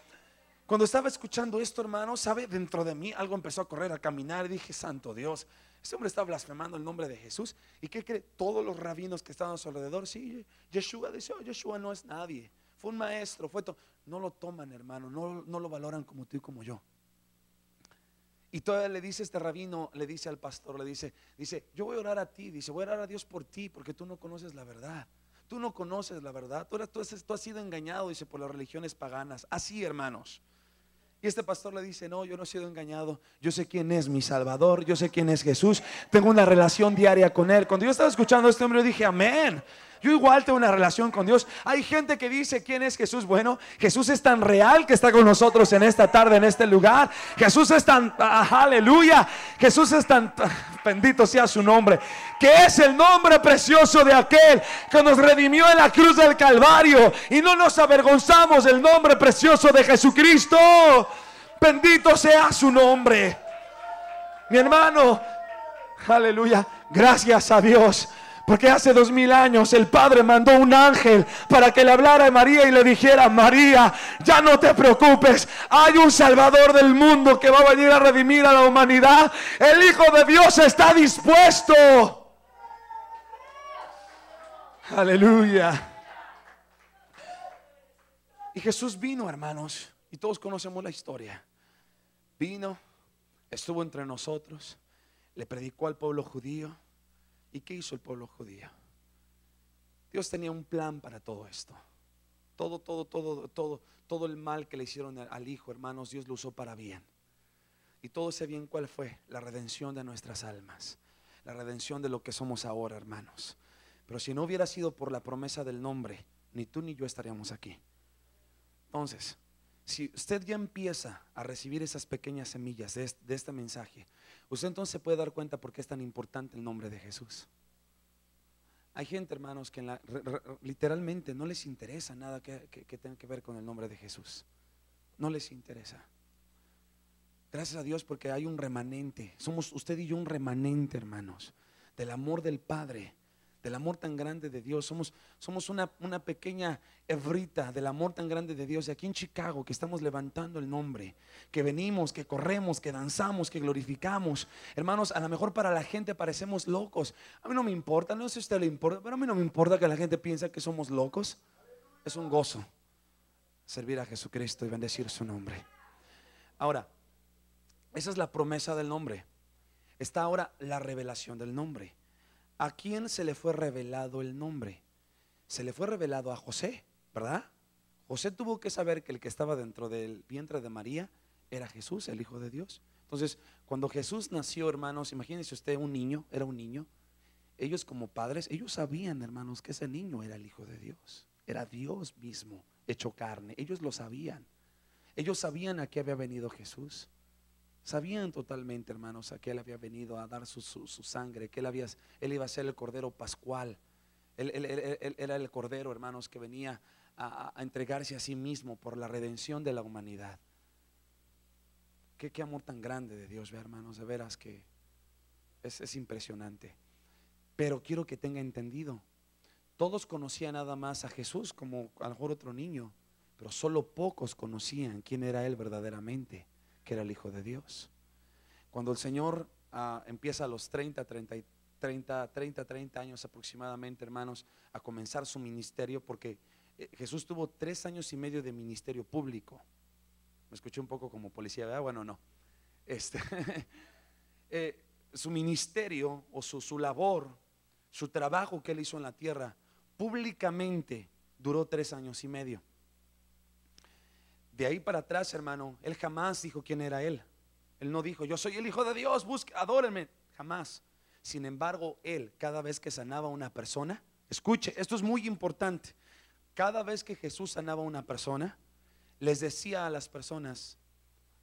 S1: Cuando estaba escuchando esto, hermano, sabe, dentro de mí algo empezó a correr, a caminar. Y dije, santo Dios, este hombre está blasfemando el nombre de Jesús. ¿Y qué cree? Todos los rabinos que estaban a su alrededor, sí, Yeshua dice, Yeshua no es nadie, fue un maestro, fue todo. No lo toman, hermano, no lo valoran como tú y como yo. Y todavía le dice este rabino, le dice al pastor, le dice, yo voy a orar a ti, dice, voy a orar a Dios por ti, porque tú no conoces la verdad. Tú no conoces la verdad, tú has sido engañado, dice, por las religiones paganas. Así, hermanos. Y este pastor le dice, no, yo no he sido engañado, yo sé quién es mi Salvador, yo sé quién es Jesús, tengo una relación diaria con Él. Cuando yo estaba escuchando a este hombre, yo dije, amén. Yo igual tengo una relación con Dios. Hay gente que dice, ¿quién es Jesús? Bueno, Jesús es tan real que está con nosotros en esta tarde, en este lugar. Jesús es tan, aleluya, Jesús es tan, bendito sea su nombre, que es el nombre precioso de aquel que nos redimió en la cruz del Calvario. Y no nos avergonzamos del nombre precioso de Jesucristo. Bendito sea su nombre. Mi hermano, aleluya, gracias a Dios, porque hace 2000 años el Padre mandó un ángel para que le hablara a María y le dijera, María, ya no te preocupes, hay un Salvador del mundo que va a venir a redimir a la humanidad. El Hijo de Dios está dispuesto. Aleluya. Y Jesús vino, hermanos, y todos conocemos la historia. Vino, estuvo entre nosotros, le predicó al pueblo judío. ¿Y qué hizo el pueblo judío? Dios tenía un plan para todo esto. Todo el mal que le hicieron al Hijo, hermanos, Dios lo usó para bien. Y todo ese bien, ¿cuál fue? La redención de nuestras almas, la redención de lo que somos ahora, hermanos. Pero si no hubiera sido por la promesa del nombre, ni tú ni yo estaríamos aquí. Entonces, si usted ya empieza a recibir esas pequeñas semillas de este mensaje, usted entonces se puede dar cuenta por qué es tan importante el nombre de Jesús. Hay gente, hermanos, que literalmente no les interesa nada que tenga que ver con el nombre de Jesús. No les interesa. Gracias a Dios porque hay un remanente. Somos usted y yo un remanente, hermanos, del amor del Padre, del amor tan grande de Dios. Somos una pequeña hebrita del amor tan grande de Dios. Y aquí en Chicago, que estamos levantando el nombre, que venimos, que corremos, que danzamos, que glorificamos. Hermanos, a lo mejor para la gente parecemos locos. A mí no me importa, no sé si a usted le importa, pero a mí no me importa que la gente piense que somos locos. Es un gozo servir a Jesucristo y bendecir su nombre. Ahora, esa es la promesa del nombre. Está ahora la revelación del nombre. ¿A quién se le fue revelado el nombre? Se le fue revelado a José, ¿verdad? José tuvo que saber que el que estaba dentro del vientre de María era Jesús, el Hijo de Dios. Entonces, cuando Jesús nació, hermanos, imagínense usted un niño, era un niño. Ellos como padres, ellos sabían, hermanos, que ese niño era el Hijo de Dios. Era Dios mismo, hecho carne. Ellos lo sabían. Ellos sabían a qué había venido Jesús. Sabían totalmente, hermanos, a que Él había venido a dar su sangre, que Él iba a ser el Cordero Pascual. Él era el Cordero, hermanos, que venía a entregarse a sí mismo por la redención de la humanidad. Qué amor tan grande de Dios, hermanos, de veras que es impresionante. Pero quiero que tenga entendido, todos conocían nada más a Jesús como a lo mejor otro niño, pero solo pocos conocían quién era Él verdaderamente, que era el Hijo de Dios. Cuando el Señor empieza a los 30 años aproximadamente, hermanos, a comenzar su ministerio, porque Jesús tuvo 3 años y medio de ministerio público. Me escuché un poco como policía, ¿verdad? Bueno, no. Este, su ministerio o su labor, su trabajo que él hizo en la tierra, públicamente duró 3 años y medio. De ahí para atrás, hermano, él jamás dijo quién era él. Él no dijo, yo soy el Hijo de Dios, adórenme. Jamás. Sin embargo, él, cada vez que sanaba a una persona, escuche, esto es muy importante. Cada vez que Jesús sanaba a una persona, les decía a las personas,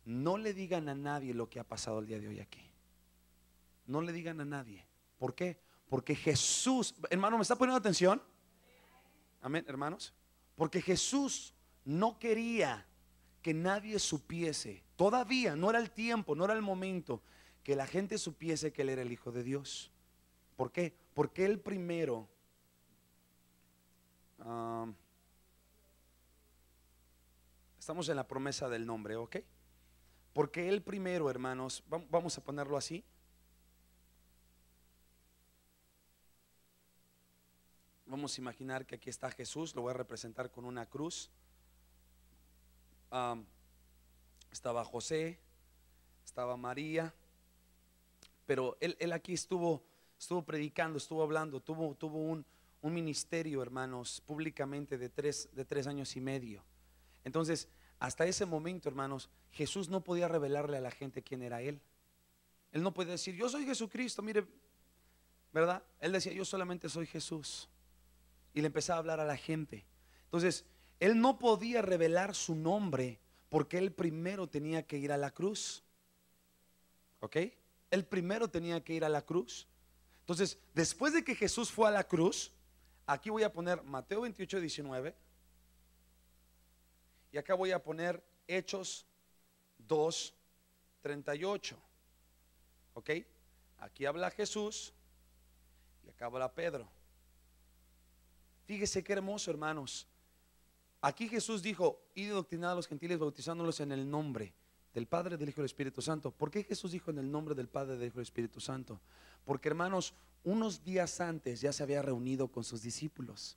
S1: no le digan a nadie lo que ha pasado el día de hoy aquí. No le digan a nadie. ¿Por qué? Porque Jesús, hermano, ¿me está poniendo atención? Amén, hermanos. Porque Jesús no quería que nadie supiese, todavía no era el tiempo, no era el momento, que la gente supiese que él era el Hijo de Dios. ¿Por qué? Porque él primero estamos en la promesa del nombre, ¿ok? Porque él primero, hermanos, vamos a ponerlo así. Vamos a imaginar que aquí está Jesús, lo voy a representar con una cruz. Estaba José, estaba María, pero él aquí estuvo predicando, estuvo hablando, tuvo un ministerio, hermanos, públicamente de tres años y medio. Entonces, hasta ese momento, hermanos, Jesús no podía revelarle a la gente quién era él. Él no podía decir, yo soy Jesucristo, mire, ¿verdad? Él decía, yo solamente soy Jesús. Y le empezaba a hablar a la gente. Entonces, él no podía revelar su nombre porque él primero tenía que ir a la cruz. ¿Ok? Él primero tenía que ir a la cruz. Entonces, después de que Jesús fue a la cruz, aquí voy a poner Mateo 28, 19. Y acá voy a poner Hechos 2, 38. ¿Ok? Aquí habla Jesús y acá habla Pedro. Fíjese qué hermoso, hermanos. Aquí Jesús dijo, id y doctrinad a los gentiles bautizándolos en el nombre del Padre, del Hijo y del Espíritu Santo. ¿Por qué Jesús dijo en el nombre del Padre, del Hijo y del Espíritu Santo? Porque, hermanos, unos días antes ya se había reunido con sus discípulos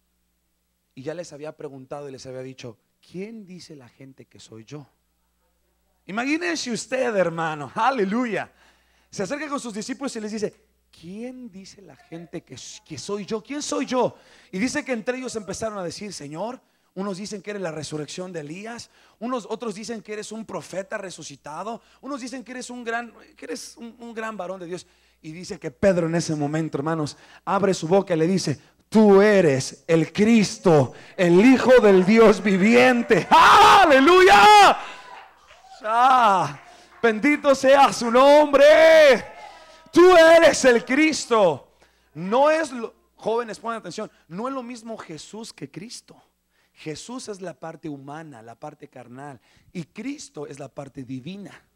S1: y ya les había preguntado y les había dicho, ¿quién dice la gente que soy yo? Imagínense usted, hermano, aleluya. Se acerca con sus discípulos y les dice, ¿quién dice la gente que soy yo? ¿Quién soy yo? Y dice que entre ellos empezaron a decir, Señor, unos dicen que eres la resurrección de Elías, otros dicen que eres un profeta resucitado, unos dicen que eres un gran varón de Dios. Y dice que Pedro en ese momento, hermanos, abre su boca y le dice, tú eres el Cristo, el Hijo del Dios viviente. ¡Aleluya! Bendito sea su nombre. Tú eres el Cristo. No es jóvenes, pongan atención, no es lo mismo Jesús que Cristo. Jesús es la parte humana, la parte carnal, y Cristo es la parte divina.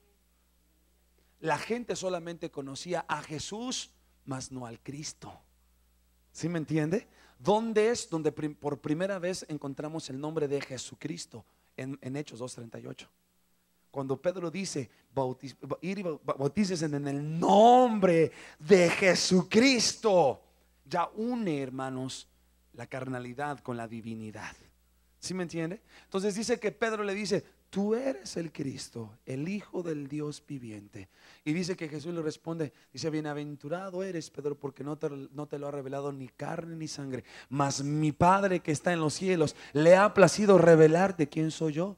S1: La gente solamente conocía a Jesús, mas no al Cristo. ¿Sí me entiende? ¿Dónde es donde por primera vez encontramos el nombre de Jesucristo? En Hechos 2:38. Cuando Pedro dice, bautícese en el nombre de Jesucristo, ya une, hermanos, la carnalidad con la divinidad. ¿Sí me entiende? Entonces dice que Pedro le dice, tú eres el Cristo, el Hijo del Dios viviente. Y dice que Jesús le responde, dice, bienaventurado eres, Pedro, porque no te lo ha revelado ni carne ni sangre, mas mi Padre que está en los cielos le ha placido revelarte quién soy yo.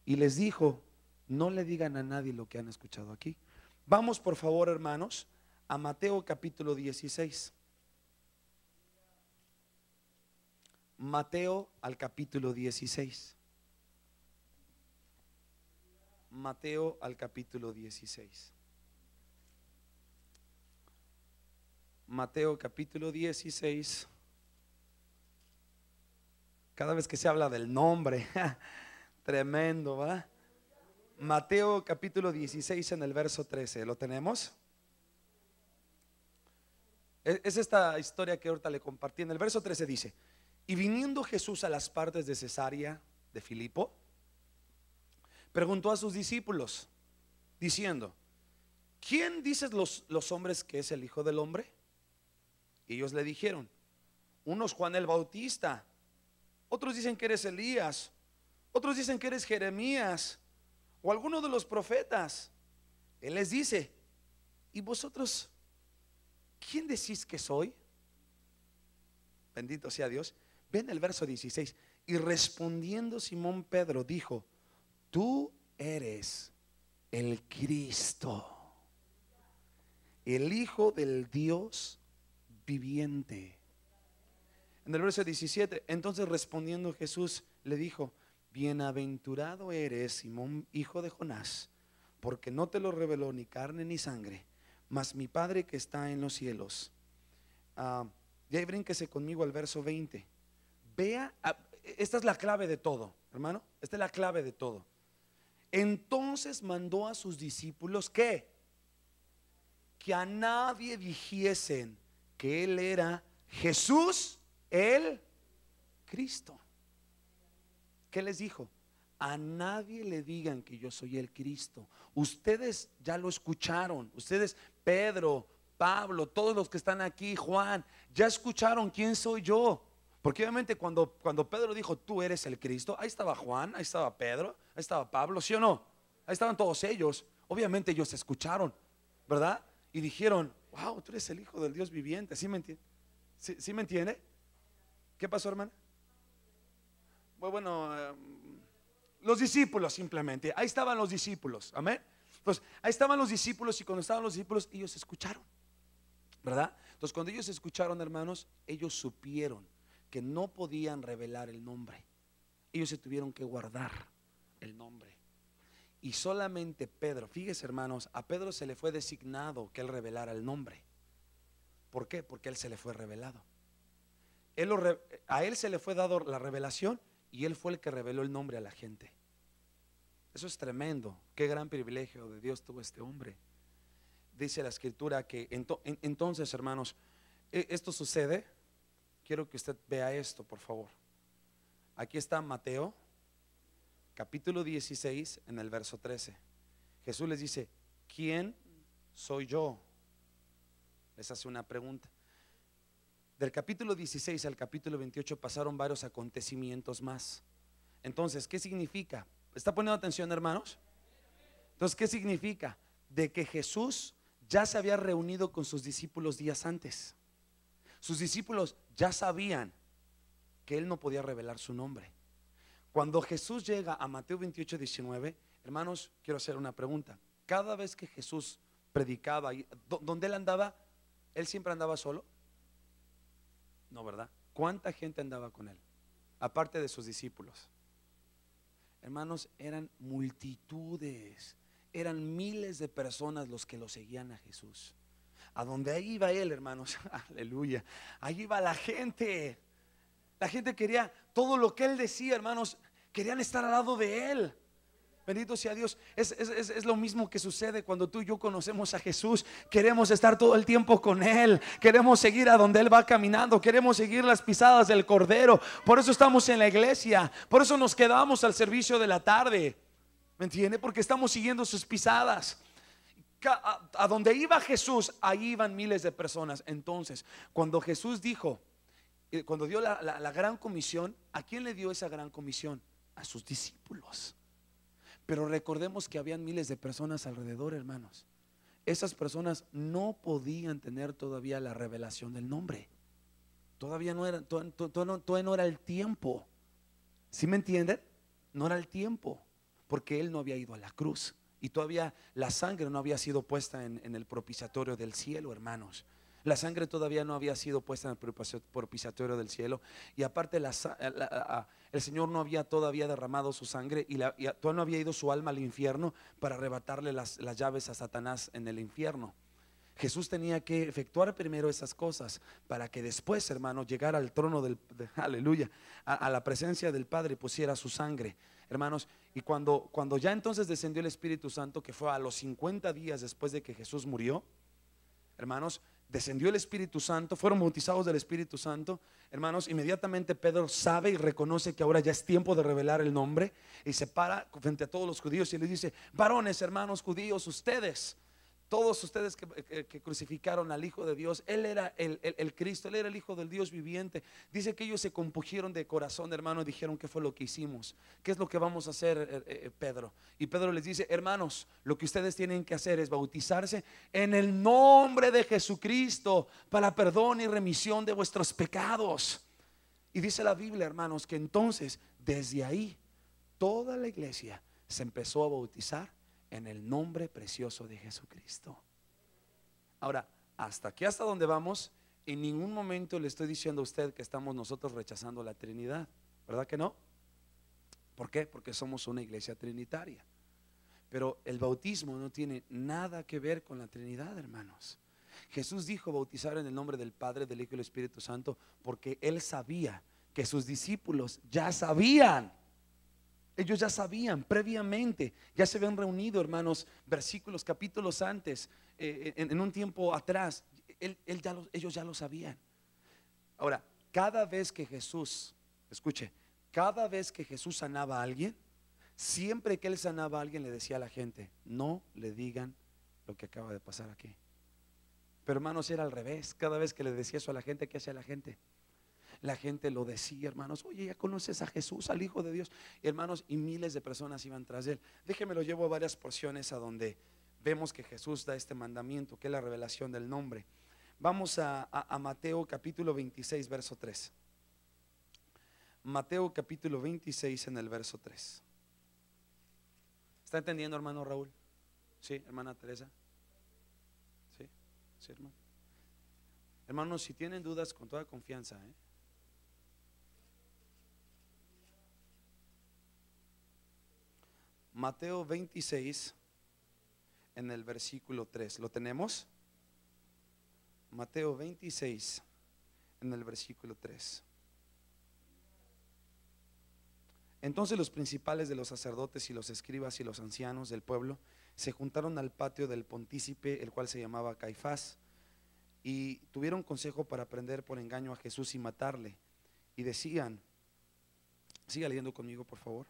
S1: Y les dijo, no le digan a nadie lo que han escuchado aquí. Vamos por favor, hermanos, a Mateo capítulo 16. Mateo al capítulo 16. Mateo al capítulo 16. Mateo capítulo 16. Cada vez que se habla del nombre, tremendo, ¿verdad? Mateo capítulo 16 en el verso 13. ¿Lo tenemos? Es esta historia que ahorita le compartí. En el verso 13 dice, y viniendo Jesús a las partes de Cesarea de Filipo, preguntó a sus discípulos, diciendo, ¿quién dicen los hombres que es el Hijo del Hombre? Y ellos le dijeron, unos Juan el Bautista, otros dicen que eres Elías, otros dicen que eres Jeremías, o alguno de los profetas. Él les dice: ¿y vosotros quién decís que soy? Bendito sea Dios. Ven el verso 16. Y respondiendo Simón Pedro dijo: tú eres el Cristo, el Hijo del Dios viviente. En el verso 17, entonces respondiendo Jesús le dijo: bienaventurado eres, Simón, hijo de Jonás, porque no te lo reveló ni carne ni sangre, mas mi Padre que está en los cielos. Y ahí brínquese conmigo al verso 20. Vea, esta es la clave de todo, hermano. Esta es la clave de todo. Entonces mandó a sus discípulos que a nadie dijesen que él era Jesús el Cristo. ¿Qué les dijo? A nadie le digan que yo soy el Cristo. Ustedes ya lo escucharon. Ustedes, Pedro, Pablo, todos los que están aquí, Juan, ya escucharon quién soy yo. Porque obviamente cuando Pedro dijo tú eres el Cristo, ahí estaba Juan, ahí estaba Pedro, ahí estaba Pablo, ¿sí o no? Ahí estaban todos ellos. Obviamente ellos escucharon, ¿verdad? Y dijeron: wow, tú eres el Hijo del Dios viviente. ¿Sí me entiende? ¿Sí me entiende? ¿Qué pasó, hermana? Bueno, los discípulos simplemente. Ahí estaban los discípulos, amén. Pues ahí estaban los discípulos, y cuando estaban los discípulos ellos escucharon, ¿verdad? Entonces cuando ellos escucharon, hermanos, ellos supieron que no podían revelar el nombre. Ellos se tuvieron que guardar el nombre. Y solamente Pedro, fíjese, hermanos, a Pedro se le fue designado que él revelara el nombre. ¿Por qué? Porque él se le fue revelado. A él se le fue dado la revelación, y él fue el que reveló el nombre a la gente. Eso es tremendo. Qué gran privilegio de Dios tuvo este hombre. Dice la escritura que entonces, hermanos, esto sucede. Quiero que usted vea esto, por favor. Aquí está Mateo capítulo 16 en el verso 13. Jesús les dice: ¿quién soy yo? Les hace una pregunta. Del capítulo 16 al capítulo 28 pasaron varios acontecimientos más. Entonces, ¿qué significa? ¿Está poniendo atención, hermanos? Entonces, ¿qué significa? De que Jesús ya se había reunido con sus discípulos días antes. Sus discípulos ya sabían que él no podía revelar su nombre. Cuando Jesús llega a Mateo 28, 19, hermanos, quiero hacer una pregunta. Cada vez que Jesús predicaba, ¿dónde él andaba? ¿Él siempre andaba solo? No, ¿verdad? ¿Cuánta gente andaba con él? Aparte de sus discípulos. Hermanos, eran multitudes, eran miles de personas los que lo seguían a Jesús. A donde ahí iba él, hermanos, aleluya, ahí iba la gente. La gente quería todo lo que él decía, hermanos, querían estar al lado de él. Bendito sea Dios. Es lo mismo que sucede cuando tú y yo conocemos a Jesús. Queremos estar todo el tiempo con él. Queremos seguir a donde él va caminando. Queremos seguir las pisadas del Cordero. Por eso estamos en la iglesia. Por eso nos quedamos al servicio de la tarde. ¿Me entiende? Porque estamos siguiendo sus pisadas. A donde iba Jesús, ahí iban miles de personas. Entonces, cuando Jesús dijo, cuando dio la gran comisión, ¿a quién le dio esa gran comisión? A sus discípulos. Pero recordemos que habían miles de personas alrededor, hermanos. Esas personas no podían tener todavía la revelación del nombre. Todavía no era, todavía no era el tiempo. ¿Sí me entienden? No era el tiempo, porque él no había ido a la cruz. Y todavía la sangre no había sido puesta en el propiciatorio del cielo, hermanos. La sangre todavía no había sido puesta en el propiciatorio del cielo. Y aparte el Señor no había todavía derramado su sangre, y todavía no había ido su alma al infierno para arrebatarle las llaves a Satanás en el infierno. Jesús tenía que efectuar primero esas cosas para que después, hermano, llegara al trono aleluya, a la presencia del Padre y pusiera su sangre, hermanos. Y cuando ya entonces descendió el Espíritu Santo, que fue a los 50 días después de que Jesús murió, hermanos, descendió el Espíritu Santo, fueron bautizados del Espíritu Santo, hermanos. Inmediatamente Pedro sabe y reconoce que ahora ya es tiempo de revelar el nombre, y se para frente a todos los judíos y les dice: varones, hermanos judíos, ustedes Todos ustedes que crucificaron al Hijo de Dios, Él era el Cristo, Él era el Hijo del Dios viviente. Dice que ellos se compugieron de corazón, hermano, y dijeron: ¿qué fue lo que hicimos? ¿Qué es lo que vamos a hacer, Pedro? Y Pedro les dice: hermanos, lo que ustedes tienen que hacer es bautizarse en el nombre de Jesucristo para perdón y remisión de vuestros pecados. Y dice la Biblia, hermanos, que entonces desde ahí toda la iglesia se empezó a bautizar en el nombre precioso de Jesucristo. Ahora, hasta aquí, hasta donde vamos, en ningún momento le estoy diciendo a usted que estamos nosotros rechazando la Trinidad, ¿verdad que no? ¿Por qué? Porque somos una iglesia trinitaria. Pero el bautismo no tiene nada que ver con la Trinidad, hermanos. Jesús dijo bautizar en el nombre del Padre, del Hijo y del Espíritu Santo, porque Él sabía que sus discípulos ya sabían. Ellos ya sabían previamente, ya se habían reunido, hermanos, versículos, capítulos antes, en un tiempo atrás. Ellos ya lo sabían. Ahora, cada vez que Jesús, escuche, cada vez que Jesús sanaba a alguien, siempre que Él sanaba a alguien, le decía a la gente: no le digan lo que acaba de pasar aquí. Pero, hermanos, era al revés. Cada vez que le decía eso a la gente, ¿qué hacía la gente? La gente lo decía, hermanos: oye, ya conoces a Jesús, al Hijo de Dios, hermanos, y miles de personas iban tras de Él. Déjeme, lo llevo a varias porciones a donde vemos que Jesús da este mandamiento, que es la revelación del nombre. Vamos a Mateo capítulo 26, verso 3. Mateo capítulo 26 en el verso 3. ¿Está entendiendo, hermano Raúl? ¿Sí, hermana Teresa? ¿Sí? ¿Sí, hermano? Hermanos, si tienen dudas, con toda confianza, Mateo 26 en el versículo 3. ¿Lo tenemos? Mateo 26 en el versículo 3. Entonces los principales de los sacerdotes y los escribas y los ancianos del pueblo se juntaron al patio del pontícipe, el cual se llamaba Caifás, y tuvieron consejo para prender por engaño a Jesús y matarle. Y decían, siga leyendo conmigo, por favor.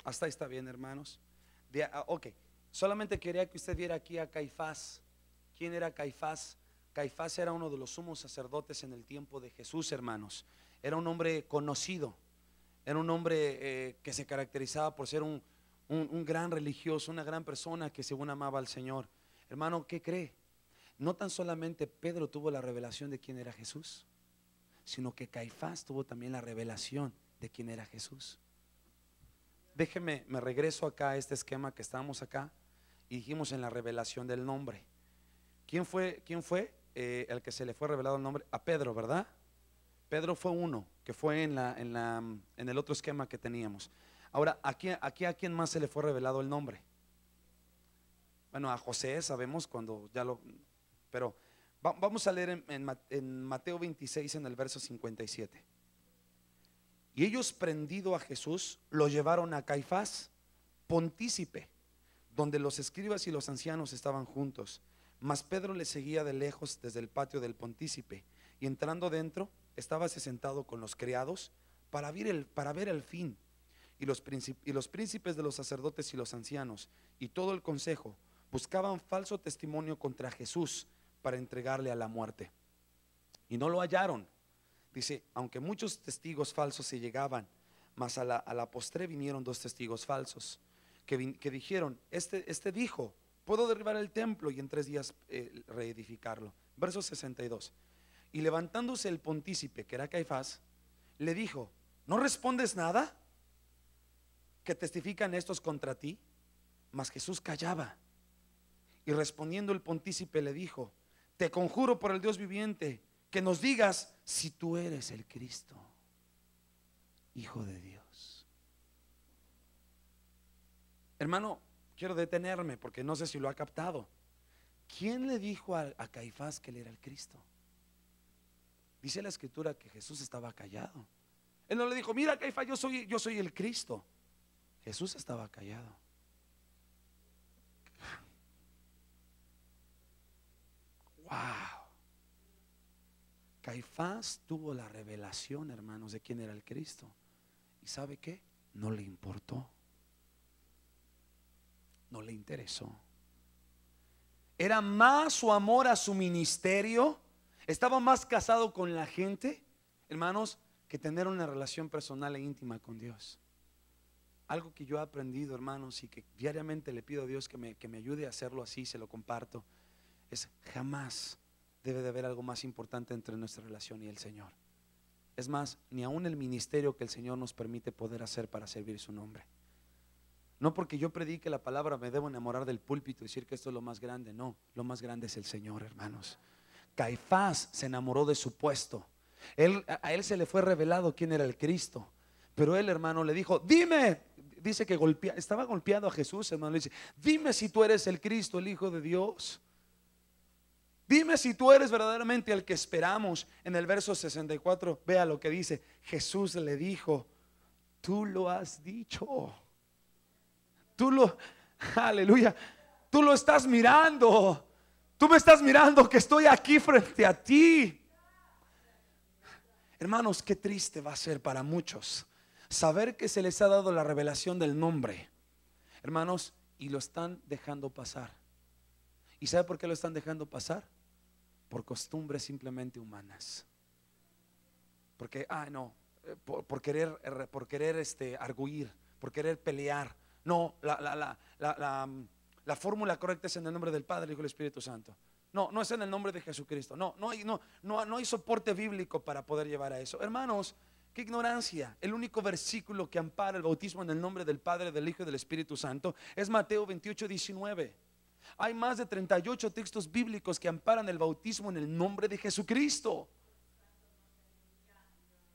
S1: Hasta ahí está bien, hermanos. Ok, solamente quería que usted viera aquí a Caifás. ¿Quién era Caifás? Caifás era uno de los sumos sacerdotes en el tiempo de Jesús, hermanos. Era un hombre conocido, era un hombre que se caracterizaba por ser un gran religioso, una gran persona que según amaba al Señor. Hermano, ¿qué cree? No tan solamente Pedro tuvo la revelación de quién era Jesús, sino que Caifás tuvo también la revelación de quién era Jesús. Déjeme, me regreso acá a este esquema que estábamos acá y dijimos en la revelación del nombre. ¿Quién fue el que se le fue revelado el nombre? A Pedro, ¿verdad? Pedro fue uno que fue en el otro esquema que teníamos. Ahora, aquí a quién más se le fue revelado el nombre. Bueno, a José sabemos cuando ya lo... Pero vamos a leer en Mateo 26 en el verso 57. Y ellos, prendido a Jesús, lo llevaron a Caifás, pontícipe, donde los escribas y los ancianos estaban juntos. Mas Pedro le seguía de lejos desde el patio del pontícipe, y entrando dentro, estábase sentado con los criados para ver el fin. Y los príncipes de los sacerdotes y los ancianos y todo el consejo buscaban falso testimonio contra Jesús para entregarle a la muerte. Y no lo hallaron. Dice, aunque muchos testigos falsos se llegaban, mas a la postre vinieron 2 testigos falsos que dijeron, este dijo, puedo derribar el templo y en 3 días reedificarlo. Verso 62. Y levantándose el pontícipe, que era Caifás, le dijo, ¿no respondes nada? ¿Que testifican estos contra ti? Mas Jesús callaba. Y respondiendo el pontícipe le dijo, te conjuro por el Dios viviente, que nos digas si tú eres el Cristo, Hijo de Dios. Hermano, quiero detenerme porque no sé si lo ha captado. ¿Quién le dijo a Caifás que él era el Cristo? Dice la escritura que Jesús estaba callado. Él no le dijo, mira Caifás, yo soy el Cristo. Jesús estaba callado. Wow. Caifás tuvo la revelación, hermanos, de quién era el Cristo. ¿Y sabe qué? No le importó. No le interesó. Era más su amor a su ministerio. Estaba más casado con la gente, hermanos, que tener una relación personal e íntima con Dios. Algo que yo he aprendido, hermanos, y que diariamente le pido a Dios que me ayude a hacerlo así, se lo comparto, es jamás debe de haber algo más importante entre nuestra relación y el Señor. Es más, ni aún el ministerio que el Señor nos permite poder hacer para servir su nombre. No porque yo predique la palabra me debo enamorar del púlpito y decir que esto es lo más grande. No, lo más grande es el Señor, hermanos. Caifás se enamoró de su puesto. A él se le fue revelado quién era el Cristo. Pero él, hermano, le dijo, dime. Dice que estaba golpeado a Jesús, hermano. Le dice, dime si tú eres el Cristo, el Hijo de Dios. Dime si tú eres verdaderamente el que esperamos. En el verso 64, vea lo que dice. Jesús le dijo, tú lo has dicho. Aleluya, tú lo estás mirando. Tú me estás mirando que estoy aquí frente a ti. Hermanos, qué triste va a ser para muchos saber que se les ha dado la revelación del nombre, hermanos, y lo están dejando pasar. ¿Y sabe por qué lo están dejando pasar? Por costumbres simplemente humanas. Porque, por querer arguir, por querer pelear. No, la fórmula correcta es en el nombre del Padre, el Hijo y el Espíritu Santo. No es en el nombre de Jesucristo. No hay soporte bíblico para poder llevar a eso. Hermanos, qué ignorancia. El único versículo que ampara el bautismo en el nombre del Padre, del Hijo y del Espíritu Santo es Mateo 28:19. Hay más de 38 textos bíblicos que amparan el bautismo en el nombre de Jesucristo.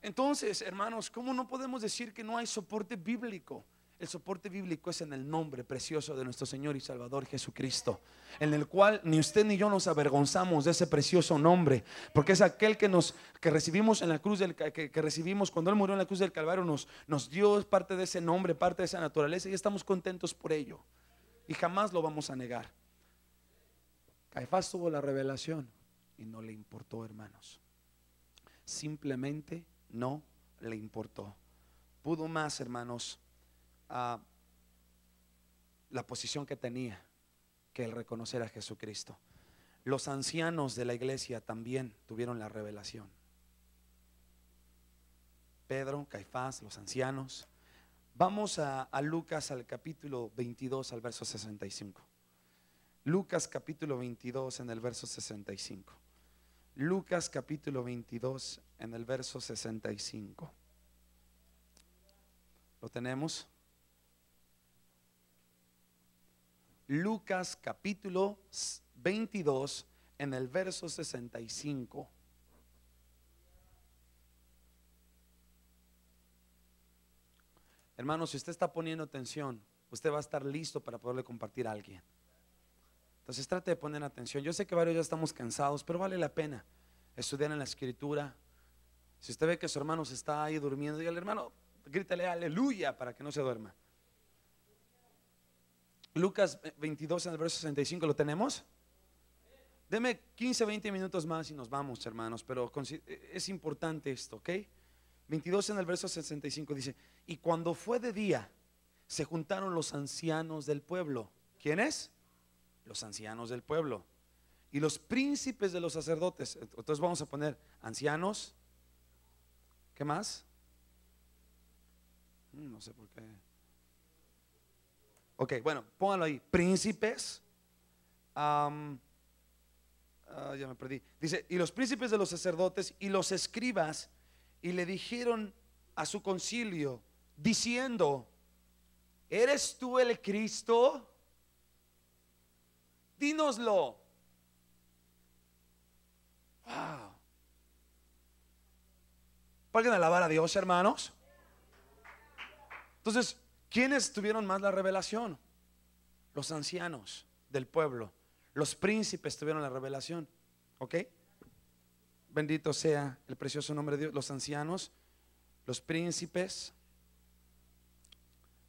S1: Entonces, hermanos, ¿cómo no podemos decir que no hay soporte bíblico? El soporte bíblico es en el nombre precioso de nuestro Señor y Salvador Jesucristo, en el cual ni usted ni yo nos avergonzamos de ese precioso nombre, porque es aquel que recibimos en la cruz que recibimos cuando Él murió en la cruz del Calvario, nos dio parte de ese nombre, parte de esa naturaleza, y estamos contentos por ello y jamás lo vamos a negar. Caifás tuvo la revelación y no le importó, hermanos. Simplemente no le importó. Pudo más, hermanos, a la posición que tenía que el reconocer a Jesucristo. Los ancianos de la iglesia también tuvieron la revelación. Pedro, Caifás, los ancianos. Vamos a Lucas al capítulo 22 al verso 65. Lucas capítulo 22 en el verso 65. Lucas capítulo 22 en el verso 65. ¿Lo tenemos? Lucas capítulo 22 en el verso 65. Hermano, si usted está poniendo atención, usted va a estar listo para poderle compartir a alguien. Entonces trate de poner atención. Yo sé que varios ya estamos cansados, pero vale la pena estudiar en la escritura. Si usted ve que su hermano se está ahí durmiendo, dígale, hermano, grítale aleluya para que no se duerma. Lucas 22 en el verso 65, ¿lo tenemos? Deme 15, 20 minutos más y nos vamos, hermanos, pero es importante esto, ¿ok? 22 en el verso 65 dice, y cuando fue de día, se juntaron los ancianos del pueblo. ¿Quiénes? Los ancianos del pueblo y los príncipes de los sacerdotes. Entonces vamos a poner ancianos. ¿Qué más? No sé por qué. Ok, bueno, póngalo ahí. Príncipes. Ya me perdí. Dice, y los príncipes de los sacerdotes y los escribas, y le dijeron a su concilio, diciendo, ¿eres tú el Cristo? Dínoslo. Wow. ¿Pueden alabar a Dios, hermanos? Entonces, ¿quiénes tuvieron más la revelación? Los ancianos del pueblo. Los príncipes tuvieron la revelación. ¿Ok? Bendito sea el precioso nombre de Dios. Los ancianos, los príncipes.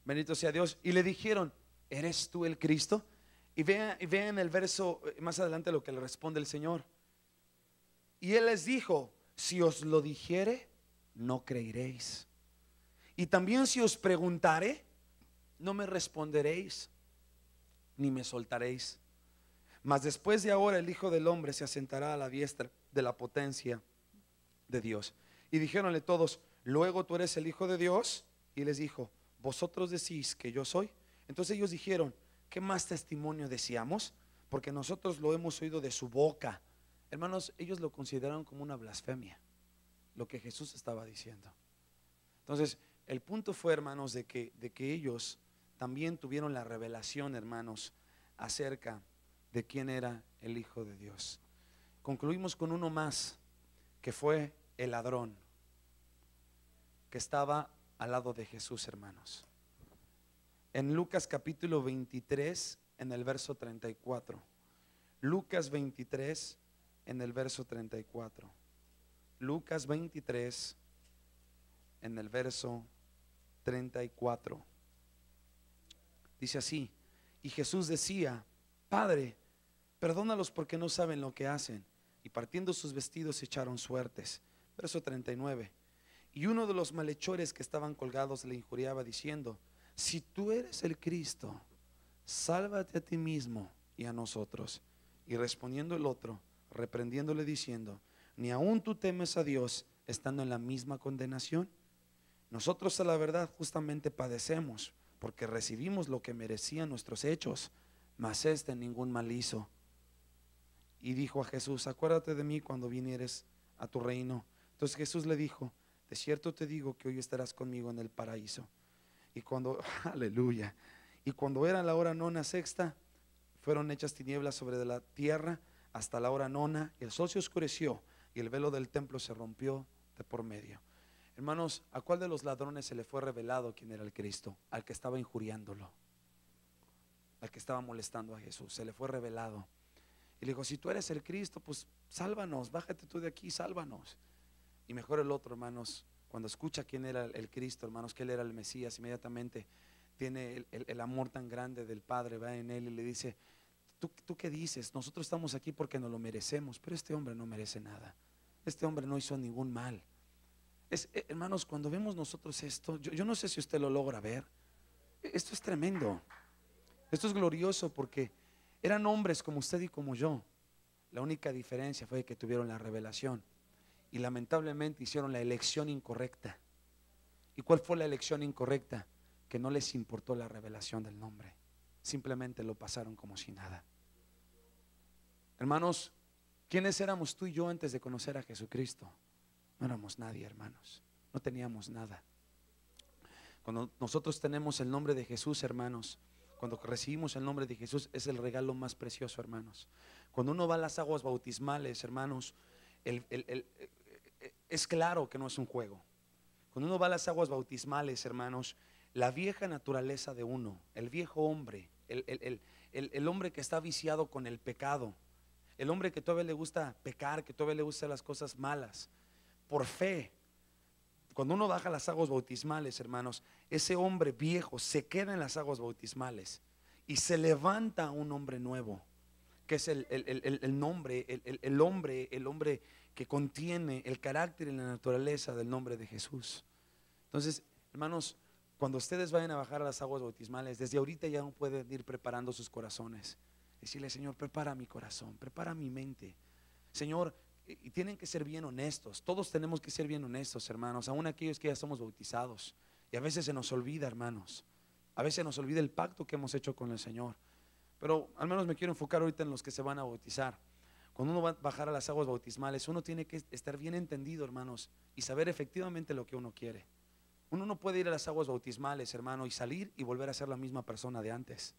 S1: Bendito sea Dios. Y le dijeron, ¿eres tú el Cristo? Y vean el verso más adelante lo que le responde el Señor. Y Él les dijo, si os lo dijere, no creeréis. Y también si os preguntare, no me responderéis, ni me soltaréis. Mas después de ahora el Hijo del Hombre se asentará a la diestra de la potencia de Dios. Y dijéronle todos, luego tú eres el Hijo de Dios. Y les dijo, vosotros decís que yo soy. Entonces ellos dijeron, ¿qué más testimonio decíamos? Porque nosotros lo hemos oído de su boca. Hermanos, ellos lo consideraron como una blasfemia, lo que Jesús estaba diciendo. Entonces, el punto fue, hermanos, de que ellos también tuvieron la revelación, hermanos, acerca de quién era el Hijo de Dios. Concluimos con uno más, que fue el ladrón, que estaba al lado de Jesús, hermanos. En Lucas capítulo 23, en el verso 34. Lucas 23, en el verso 34. Lucas 23, en el verso 34. Dice así, y Jesús decía, Padre, perdónalos porque no saben lo que hacen. Y partiendo sus vestidos echaron suertes. Verso 39. Y uno de los malhechores que estaban colgados le injuriaba diciendo, si tú eres el Cristo, sálvate a ti mismo y a nosotros. Y respondiendo el otro, reprendiéndole diciendo, ni aun tú temes a Dios estando en la misma condenación. Nosotros a la verdad justamente padecemos, porque recibimos lo que merecían nuestros hechos, mas este ningún mal hizo. Y dijo a Jesús, acuérdate de mí cuando vinieres a tu reino. Entonces Jesús le dijo, de cierto te digo que hoy estarás conmigo en el paraíso. Y cuando, aleluya, y cuando era la hora nona sexta, fueron hechas tinieblas sobre de la tierra hasta la hora nona, y el sol se oscureció y el velo del templo se rompió de por medio. Hermanos, ¿a cuál de los ladrones se le fue revelado quién era el Cristo? Al que estaba injuriándolo, al que estaba molestando a Jesús, se le fue revelado. Y le dijo, si tú eres el Cristo, pues sálvanos, bájate tú de aquí, sálvanos. Y mejor el otro, hermanos, cuando escucha quién era el Cristo, hermanos, que él era el Mesías, inmediatamente tiene el amor tan grande del Padre, va en él y le dice, ¿Tú qué dices? Nosotros estamos aquí porque nos lo merecemos, pero este hombre no merece nada. Este hombre no hizo ningún mal. Hermanos, cuando vemos nosotros esto, yo no sé si usted lo logra ver. Esto es tremendo. Esto es glorioso porque eran hombres como usted y como yo. La única diferencia fue que tuvieron la revelación y lamentablemente hicieron la elección incorrecta. ¿Y cuál fue la elección incorrecta? Que no les importó la revelación del nombre. Simplemente lo pasaron como si nada. Hermanos, ¿quiénes éramos tú y yo antes de conocer a Jesucristo? No éramos nadie, hermanos. No teníamos nada. Cuando nosotros tenemos el nombre de Jesús, hermanos, cuando recibimos el nombre de Jesús, es el regalo más precioso, hermanos. Cuando uno va a las aguas bautismales, hermanos, es claro que no es un juego. Cuando uno va a las aguas bautismales, hermanos, la vieja naturaleza de uno, el viejo hombre, el hombre que está viciado con el pecado, el hombre que todavía le gusta pecar, que todavía le gusta las cosas malas, por fe, cuando uno baja las aguas bautismales, hermanos, ese hombre viejo se queda en las aguas bautismales y se levanta un hombre nuevo, que es el hombre que contiene el carácter y la naturaleza del nombre de Jesús. Entonces, hermanos, cuando ustedes vayan a bajar a las aguas bautismales, desde ahorita ya no pueden ir preparando sus corazones. Decirle, Señor, prepara mi corazón, prepara mi mente. Señor, y tienen que ser bien honestos. Todos tenemos que ser bien honestos, hermanos, aún aquellos que ya somos bautizados. Y a veces se nos olvida, hermanos. A veces nos olvida el pacto que hemos hecho con el Señor. Pero al menos me quiero enfocar ahorita en los que se van a bautizar. Cuando uno va a bajar a las aguas bautismales, uno tiene que estar bien entendido, hermanos, y saber efectivamente lo que uno quiere. Uno no puede ir a las aguas bautismales, hermano, y salir y volver a ser la misma persona de antes.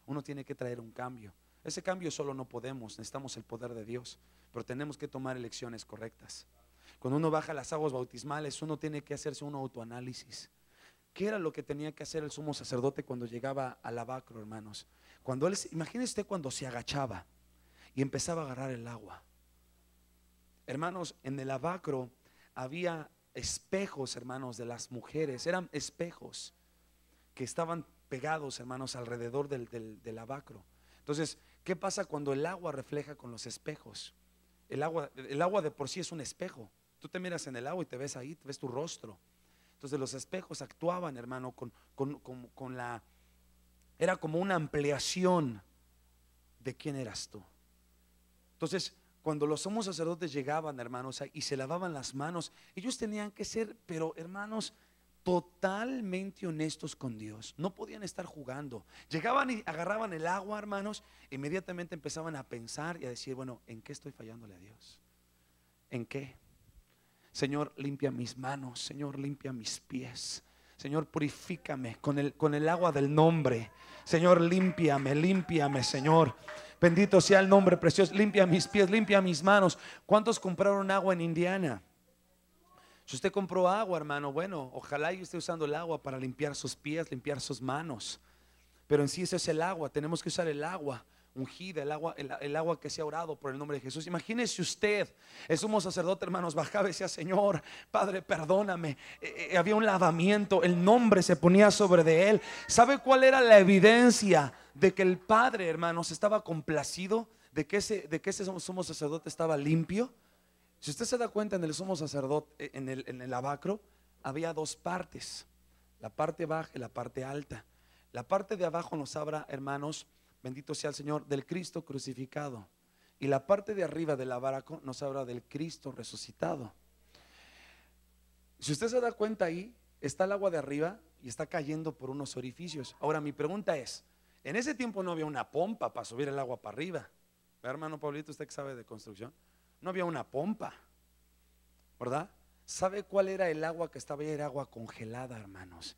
S1: Uno tiene que traer un cambio. Ese cambio solo no podemos, necesitamos el poder de Dios, pero tenemos que tomar elecciones correctas. Cuando uno baja las aguas bautismales, uno tiene que hacerse un autoanálisis. ¿Qué era lo que tenía que hacer el sumo sacerdote cuando llegaba al lavacro, hermanos? Cuando él, imagínese usted cuando se agachaba y empezaba a agarrar el agua. Hermanos, en el lavacro había espejos, hermanos, de las mujeres. Eran espejos que estaban pegados, hermanos, alrededor del lavacro. Entonces, ¿qué pasa cuando el agua refleja con los espejos? El agua de por sí es un espejo. Tú te miras en el agua y te ves ahí, te ves tu rostro. Entonces los espejos actuaban, hermano, era como una ampliación de quién eras tú. Entonces, cuando los sumos sacerdotes llegaban, hermanos, y se lavaban las manos, ellos tenían que ser, pero hermanos, totalmente honestos con Dios. No podían estar jugando. Llegaban y agarraban el agua, hermanos, inmediatamente empezaban a pensar y a decir, bueno, ¿en qué estoy fallándole a Dios? ¿En qué? Señor, limpia mis manos. Señor, limpia mis pies. Señor, purifícame con el agua del nombre. Señor, límpiame, Señor. Bendito sea el nombre precioso. Limpia mis pies, limpia mis manos. ¿Cuántos compraron agua en Indiana? Si usted compró agua, hermano, bueno, ojalá y esté usando el agua para limpiar sus pies, limpiar sus manos. Pero en sí eso es el agua. Tenemos que usar el agua ungida, el agua que se ha orado por el nombre de Jesús. Imagínese usted, el sumo sacerdote, hermanos, bajaba y decía, Señor, Padre, perdóname. Había un lavamiento, el nombre se ponía sobre de él. ¿Sabe cuál era la evidencia de que el Padre, hermanos, estaba complacido? De que ese sumo sacerdote estaba limpio. Si usted se da cuenta, en el sumo sacerdote, en el lavacro, había dos partes, la parte baja y la parte alta. La parte de abajo nos habla, hermanos, bendito sea el Señor, del Cristo crucificado. Y la parte de arriba del lavacro nos habla del Cristo resucitado. Si usted se da cuenta, ahí está el agua de arriba y está cayendo por unos orificios. Ahora mi pregunta es, en ese tiempo no había una pompa para subir el agua para arriba. ¿Verdad, hermano Pablito, usted que sabe de construcción? No había una pompa, ¿verdad? ¿Sabe cuál era el agua que estaba ahí? Era agua congelada, hermanos.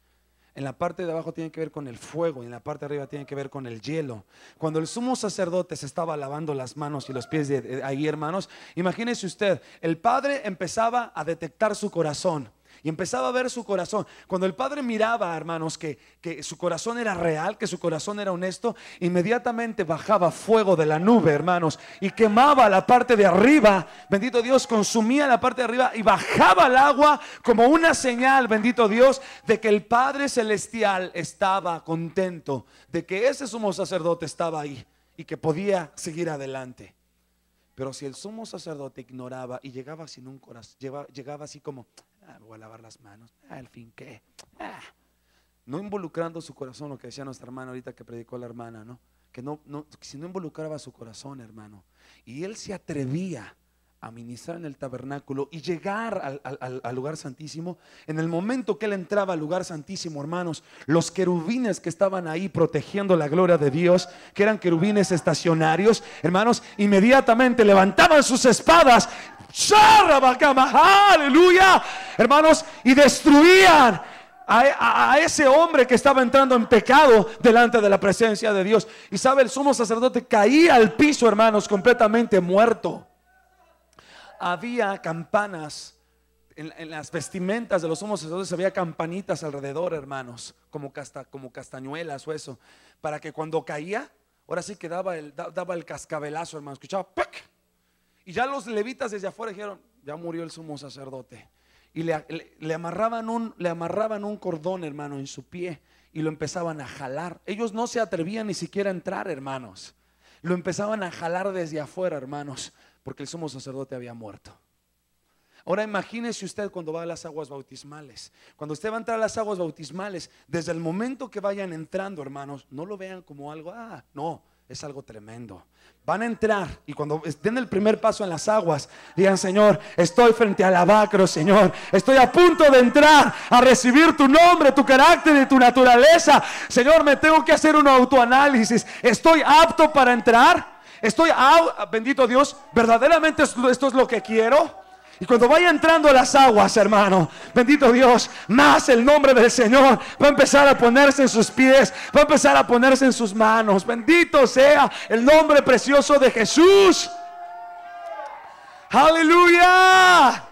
S1: En la parte de abajo tiene que ver con el fuego y en la parte de arriba tiene que ver con el hielo. Cuando el sumo sacerdote se estaba lavando las manos y los pies de ahí, hermanos, imagínese usted, el Padre empezaba a detectar su corazón. Y empezaba a ver su corazón. Cuando el Padre miraba, hermanos, que su corazón era real, que su corazón era honesto, inmediatamente bajaba fuego de la nube, hermanos, y quemaba la parte de arriba. Bendito Dios, consumía la parte de arriba y bajaba el agua como una señal, bendito Dios, de que el Padre Celestial estaba contento, de que ese sumo sacerdote estaba ahí y que podía seguir adelante. Pero si el sumo sacerdote ignoraba y llegaba sin un corazón, llegaba así como, me voy a lavar las manos, al fin qué, no involucrando su corazón, lo que decía nuestra hermana ahorita que predicó la hermana, ¿no? Que si no involucraba su corazón, hermano, y él se atrevía a ministrar en el tabernáculo y llegar al lugar santísimo, en el momento que él entraba al lugar santísimo, hermanos, los querubines que estaban ahí protegiendo la gloria de Dios, que eran querubines estacionarios, hermanos, inmediatamente levantaban sus espadas, aleluya, hermanos, y destruían a ese hombre que estaba entrando en pecado delante de la presencia de Dios. Y sabe, el sumo sacerdote caía al piso, hermanos, completamente muerto. Había campanas en las vestimentas de los sumos sacerdotes, había campanitas alrededor, hermanos, como castañuelas o eso, para que cuando caía, ahora sí que daba el cascabelazo, hermanos, escuchaba ¡pac! Y ya los levitas desde afuera dijeron, ya murió el sumo sacerdote. Y le amarraban un cordón, hermano, en su pie y lo empezaban a jalar. Ellos no se atrevían ni siquiera a entrar, hermanos. Lo empezaban a jalar desde afuera, hermanos, porque el sumo sacerdote había muerto. Ahora imagínese usted cuando va a las aguas bautismales. Cuando usted va a entrar a las aguas bautismales, desde el momento que vayan entrando, hermanos, no lo vean como algo, no, es algo tremendo. Van a entrar y cuando den el primer paso en las aguas, digan, Señor, estoy frente al lavacro, Señor, estoy a punto de entrar a recibir tu nombre, tu carácter y tu naturaleza. Señor, me tengo que hacer un autoanálisis. ¿Estoy apto para entrar? Bendito Dios, verdaderamente esto es lo que quiero. Y cuando vaya entrando a las aguas, hermano, bendito Dios, más el nombre del Señor va a empezar a ponerse en sus pies, va a empezar a ponerse en sus manos. Bendito sea el nombre precioso de Jesús. Aleluya.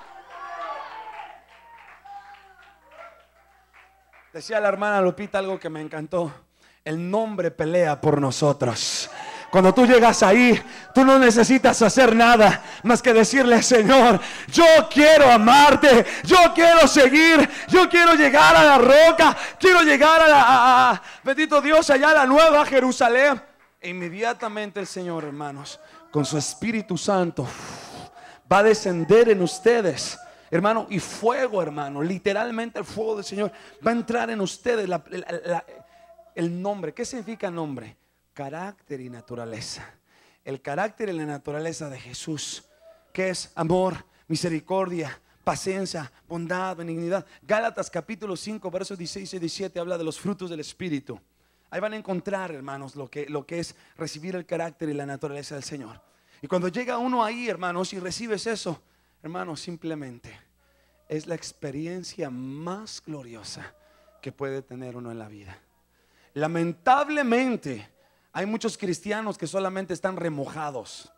S1: Decía la hermana Lupita algo que me encantó. El nombre pelea por nosotros. Cuando tú llegas ahí, tú no necesitas hacer nada más que decirle: Señor, yo quiero amarte, yo quiero seguir, yo quiero llegar a la roca, quiero llegar a bendito Dios, allá a la nueva Jerusalén. E inmediatamente el Señor, hermanos, con su Espíritu Santo, va a descender en ustedes, hermano, y fuego, hermano, literalmente el fuego del Señor va a entrar en ustedes. El nombre, ¿qué significa nombre? Carácter y naturaleza. El carácter y la naturaleza de Jesús, que es amor, misericordia, paciencia, bondad, benignidad. Gálatas capítulo 5 versos 16 y 17 habla de los frutos del Espíritu. Ahí van a encontrar, hermanos, lo que es recibir el carácter y la naturaleza del Señor. Y cuando llega uno ahí, hermanos, y recibes eso, hermanos, simplemente es la experiencia más gloriosa que puede tener uno en la vida. Lamentablemente hay muchos cristianos que solamente están remojados,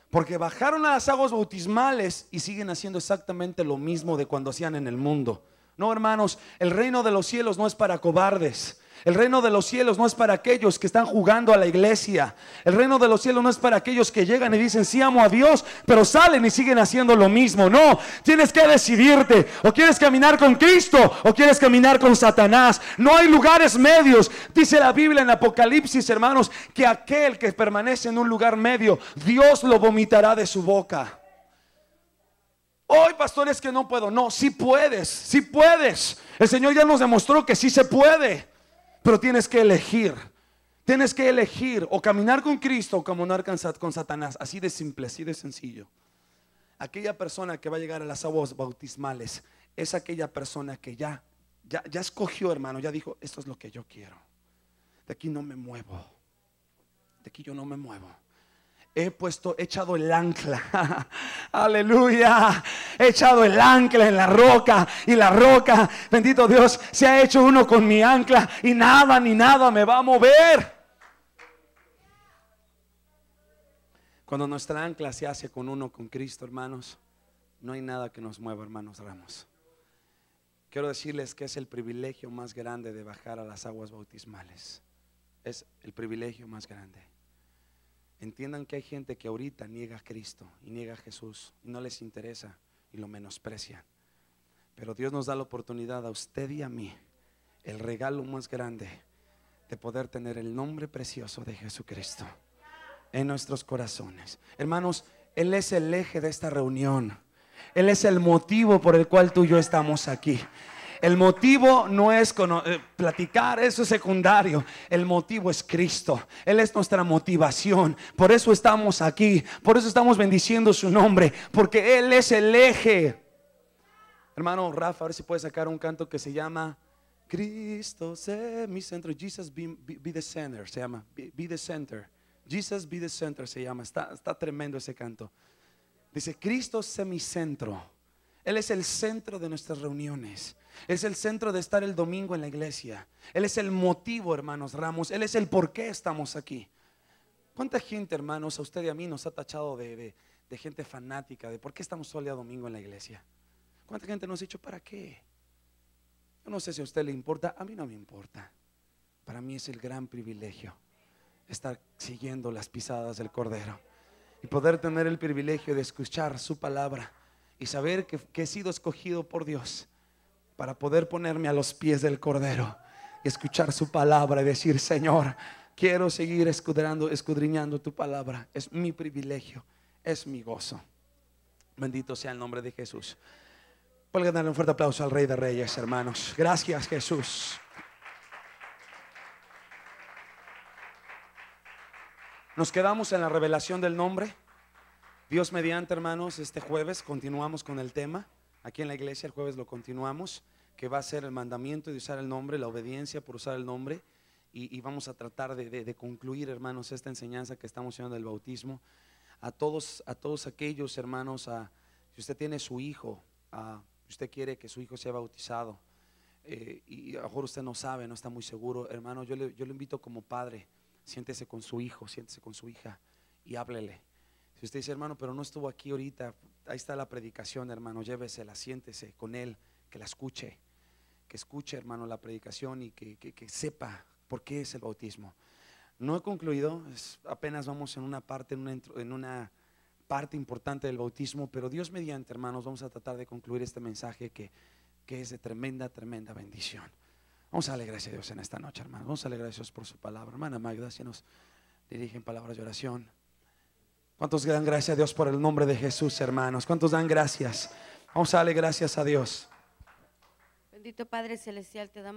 S1: porque bajaron a las aguas bautismales y siguen haciendo exactamente lo mismo de cuando hacían en el mundo. No, hermanos, el reino de los cielos no es para cobardes. El reino de los cielos no es para aquellos que están jugando a la iglesia. El reino de los cielos no es para aquellos que llegan y dicen: sí, amo a Dios, pero salen y siguen haciendo lo mismo. No, tienes que decidirte: o quieres caminar con Cristo o quieres caminar con Satanás. No hay lugares medios. Dice la Biblia en Apocalipsis, hermanos, que aquel que permanece en un lugar medio, Dios lo vomitará de su boca. Hoy, pastor, es que no puedo. No, sí puedes, sí puedes. El Señor ya nos demostró que sí se puede. Pero tienes que elegir. Tienes que elegir o caminar con Cristo o caminar con Satanás. Así de simple, así de sencillo. Aquella persona que va a llegar a las aguas bautismales es aquella persona que ya escogió, hermano. Ya dijo: esto es lo que yo quiero. De aquí no me muevo. De aquí yo no me muevo. He echado el ancla. Aleluya. He echado el ancla en la roca, y la roca, bendito Dios, se ha hecho uno con mi ancla, y nada ni nada me va a mover. Cuando nuestra ancla se hace con uno, con Cristo, hermanos, no hay nada que nos mueva, hermanos Ramos. Quiero decirles que es el privilegio más grande de bajar a las aguas bautismales. Es el privilegio más grande. Entiendan que hay gente que ahorita niega a Cristo y niega a Jesús y no les interesa y lo menosprecian. Pero Dios nos da la oportunidad a usted y a mí, el regalo más grande de poder tener el nombre precioso de Jesucristo en nuestros corazones. Hermanos, Él es el eje de esta reunión. Él es el motivo por el cual tú y yo estamos aquí. El motivo no es platicar, eso es secundario. El motivo es Cristo. Él es nuestra motivación. Por eso estamos aquí. Por eso estamos bendiciendo su nombre. Porque Él es el eje. Hermano Rafa, a ver si puede sacar un canto que se llama Cristo sé mi centro. Jesus be the center. Se llama Be the center. Jesus be the center se llama. Está tremendo ese canto. Dice: Cristo sé mi centro. Él es el centro de nuestras reuniones. Es el centro de estar el domingo en la iglesia. Él es el motivo, hermanos Ramos. Él es el por qué estamos aquí. ¿Cuánta gente, hermanos, a usted y a mí nos ha tachado de gente fanática, de por qué estamos solo el domingo en la iglesia? ¿Cuánta gente nos ha dicho para qué? Yo no sé si a usted le importa, a mí no me importa. Para mí es el gran privilegio estar siguiendo las pisadas del Cordero y poder tener el privilegio de escuchar su palabra y saber que he sido escogido por Dios para poder ponerme a los pies del Cordero y escuchar su palabra y decir: Señor, quiero seguir escudriñando tu palabra. Es mi privilegio, es mi gozo. Bendito sea el nombre de Jesús. Pueden darle un fuerte aplauso al Rey de Reyes, hermanos. Gracias, Jesús. Nos quedamos en la revelación del nombre. Dios mediante, hermanos, este jueves continuamos con el tema. Aquí en la iglesia el jueves lo continuamos, que va a ser el mandamiento de usar el nombre, la obediencia por usar el nombre. Y vamos a tratar de concluir, hermanos, esta enseñanza que estamos haciendo del bautismo. A todos aquellos, hermanos, si usted tiene su hijo, usted quiere que su hijo sea bautizado, y a lo mejor usted no sabe, no está muy seguro, hermano, yo le invito como padre: siéntese con su hijo, siéntese con su hija y háblele. Si usted dice: hermano, pero no estuvo aquí ahorita, ahí está la predicación, hermano, llévesela, siéntese con él, que la escuche. que escuche, hermano, la predicación y que sepa por qué es el bautismo. No he concluido, apenas vamos en una parte, en una parte importante del bautismo, pero Dios mediante, hermanos, vamos a tratar de concluir este mensaje que es de tremenda, tremenda bendición. Vamos a darle gracias a Dios en esta noche, hermanos. Vamos a darle gracias a Dios por su palabra. Hermana Magda, si nos dirigen palabras de oración. ¿Cuántos dan gracias a Dios por el nombre de Jesús, hermanos? ¿Cuántos dan gracias? Vamos a darle gracias a Dios.
S8: Bendito Padre Celestial, te damos